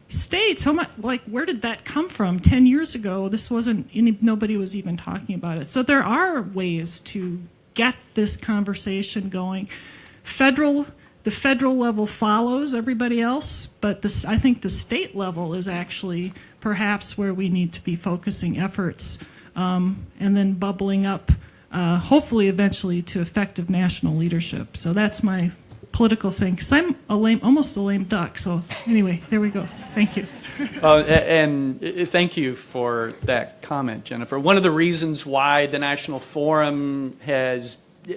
states. How much, like, where did that come from? 10 years ago, this wasn't, nobody was even talking about it. So there are ways to get this conversation going. The federal level follows everybody else, but I think the state level is actually perhaps where we need to be focusing efforts, and then bubbling up, hopefully eventually to effective national leadership. So that's my political thing, because I'm almost a lame duck. So anyway, there we go. Thank you. And thank you for that comment, Jennifer. One of the reasons why the National Forum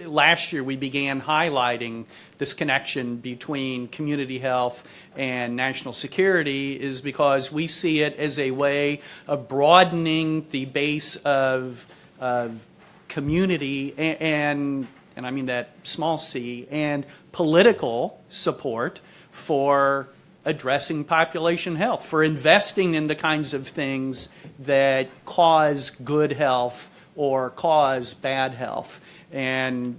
last year we began highlighting this connection between community health and national security is because we see it as a way of broadening the base of community and I mean that small c, and political support for addressing population health, for investing in the kinds of things that cause good health or cause bad health. And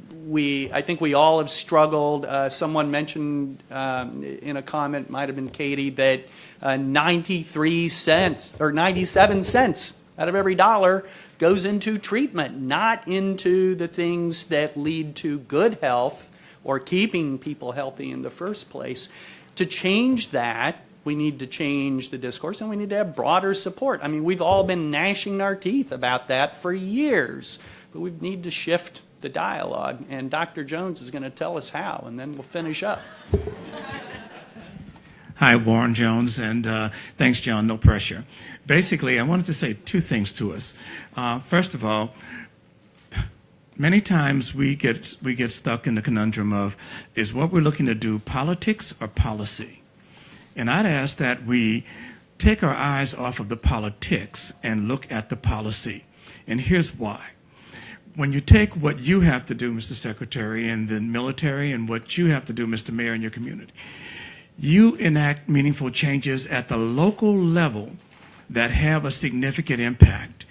I think we all have struggled. Someone mentioned in a comment, might have been Katie, that 93 cents or 97 cents out of every dollar goes into treatment, not into the things that lead to good health or keeping people healthy in the first place. To change that, we need to change the discourse, and we need to have broader support. I mean, we've all been gnashing our teeth about that for years, but we need to shift the dialogue, and Dr. Jones is going to tell us how, and then we'll finish up. Hi, Warren Jones, and thanks, John, no pressure. Basically, I wanted to say two things to us. First of all, many times we get stuck in the conundrum of, is what we're looking to do politics or policy? And I'd ask that we take our eyes off of the politics and look at the policy. And here's why. When you take what you have to do, Mr. Secretary, in the military, and what you have to do, Mr. Mayor, in your community, you enact meaningful changes at the local level that have a significant impact.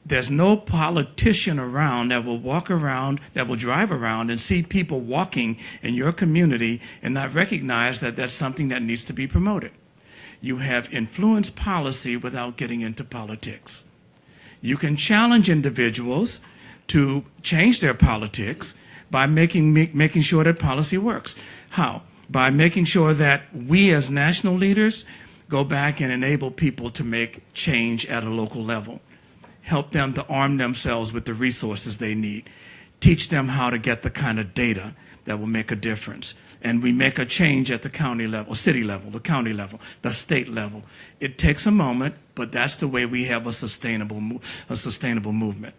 There's no politician around that will walk around, that will drive around and see people walking in your community and not recognize that that's something that needs to be promoted. You have influenced policy without getting into politics. You can challenge individuals to change their politics by making sure that policy works. How? By making sure that we as national leaders go back and enable people to make change at a local level. Help them to arm themselves with the resources they need. Teach them how to get the kind of data that will make a difference. And we make a change at the county level, city level, the county level, the state level. It takes a moment, but that's the way we have a sustainable movement.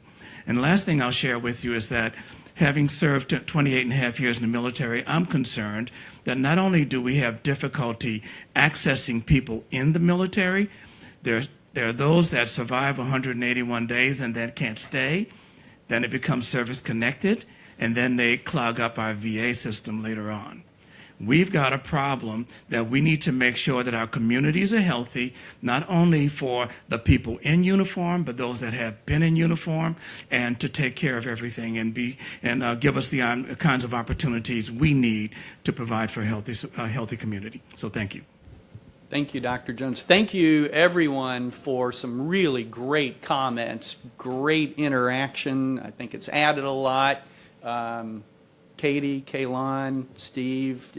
And the last thing I'll share with you is that having served 28 and a half years in the military, I'm concerned that not only do we have difficulty accessing people in the military, there are those that survive 181 days and then can't stay. Then it becomes service connected, and then they clog up our VA system later on. We've got a problem that we need to make sure that our communities are healthy, not only for the people in uniform, but those that have been in uniform, and to take care of everything and give us the kinds of opportunities we need to provide for a healthy community. So thank you. Thank you, Dr. Jones. Thank you, everyone, for some really great comments, great interaction. I think it's added a lot. Katie, Kaylon, Steve,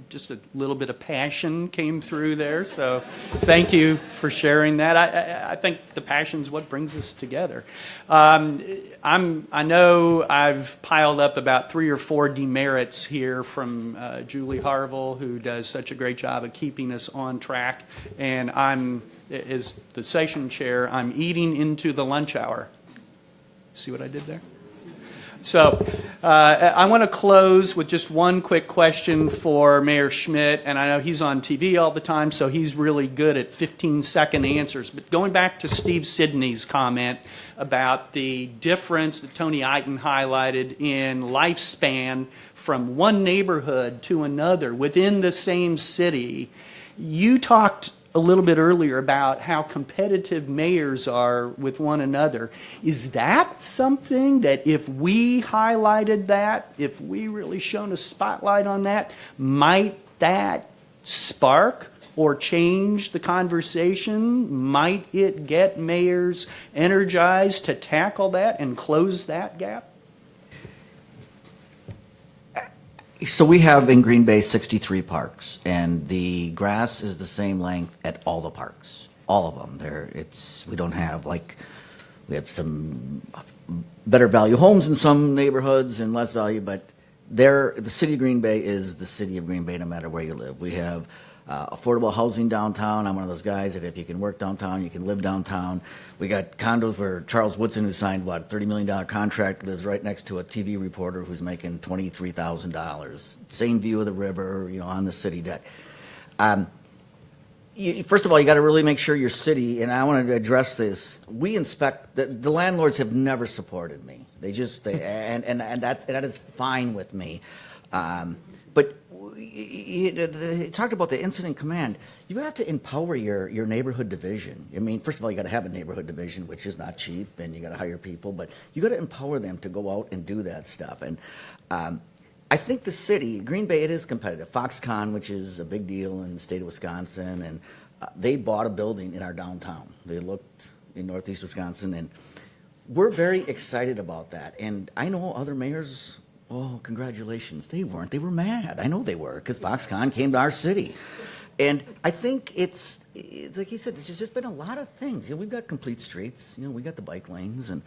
just a little bit of passion came through there. So thank you for sharing that. I think the passion's what brings us together. I know I've piled up about 3 or 4 demerits here from Julie Harville, who does such a great job of keeping us on track. And as the session chair, I'm eating into the lunch hour. See what I did there? So I want to close with just one quick question for Mayor Schmidt, and I know he's on TV all the time, so he's really good at 15-second answers. But going back to Steve Sidney's comment about the difference that Tony Eiten highlighted in lifespan from one neighborhood to another within the same city, you talked a little bit earlier about how competitive mayors are with one another. Is that something that if we highlighted that, if we really shone a spotlight on that, might that spark or change the conversation? Might it get mayors energized to tackle that and close that gap? So we have in Green Bay 63 parks, and the grass is the same length at all the parks, all of them. We don't have we have some better value homes in some neighborhoods and less value, but the city of Green Bay is the city of Green Bay no matter where you live. We have affordable housing downtown. I'm one of those guys that if you can work downtown, you can live downtown. We got condos where Charles Woodson, who signed, $30 million contract, lives right next to a TV reporter who's making $23,000. Same view of the river, on the city deck. First of all, you got to really make sure your city, and I want to address this, we inspect, the landlords have never supported me. And that is fine with me. But you talked about the incident command. You have to empower your neighborhood division. I mean, first of all, you got to have a neighborhood division, which is not cheap, and you got to hire people, but you got to empower them to go out and do that stuff. And I think the city, Green Bay, it is competitive. Foxconn, which is a big deal in the state of Wisconsin, and they bought a building in our downtown. They looked in northeast Wisconsin, and we're very excited about that. And I know other mayors. Oh, congratulations. They weren't. They were mad. I know they were because Foxconn came to our city. And I think it's like you said, there's just been a lot of things. We've got complete streets. We got the bike lanes. And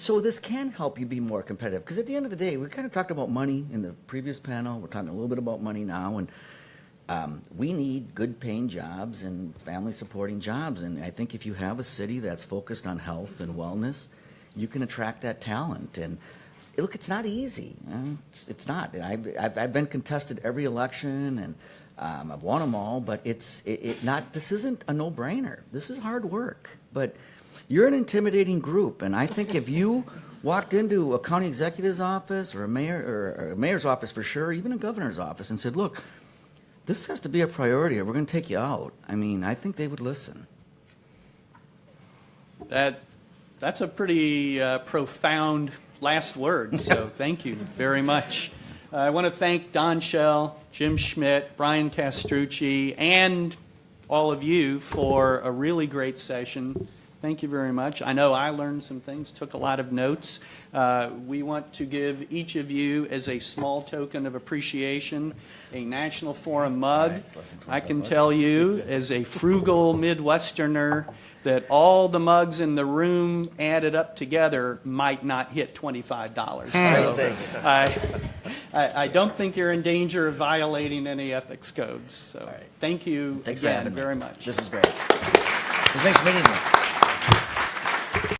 so this can help you be more competitive. Because at the end of the day, we kind of talked about money in the previous panel. We're talking a little bit about money now. And we need good paying jobs and family supporting jobs. And I think if you have a city that's focused on health and wellness, you can attract that talent. And look, it's not easy. It's not. I've been contested every election, and I've won them all. But this isn't a no-brainer. This is hard work. But you're an intimidating group, and I think if you walked into a county executive's office or a mayor's office for sure, even a governor's office, and said, "Look, this has to be a priority, or we're going to take you out." I mean, I think they would listen. That's a pretty profound last word, so thank you very much. I want to thank Don Schell, Jim Schmidt, Brian Castrucci, and all of you for a really great session. Thank you very much. I know I learned some things, took a lot of notes. We want to give each of you, as a small token of appreciation, a National Forum mug. I can tell you, as a frugal Midwesterner, that all the mugs in the room added up together might not hit $25. So I don't think you're in danger of violating any ethics codes. So thank you again very much. This is great. It was nice meeting you.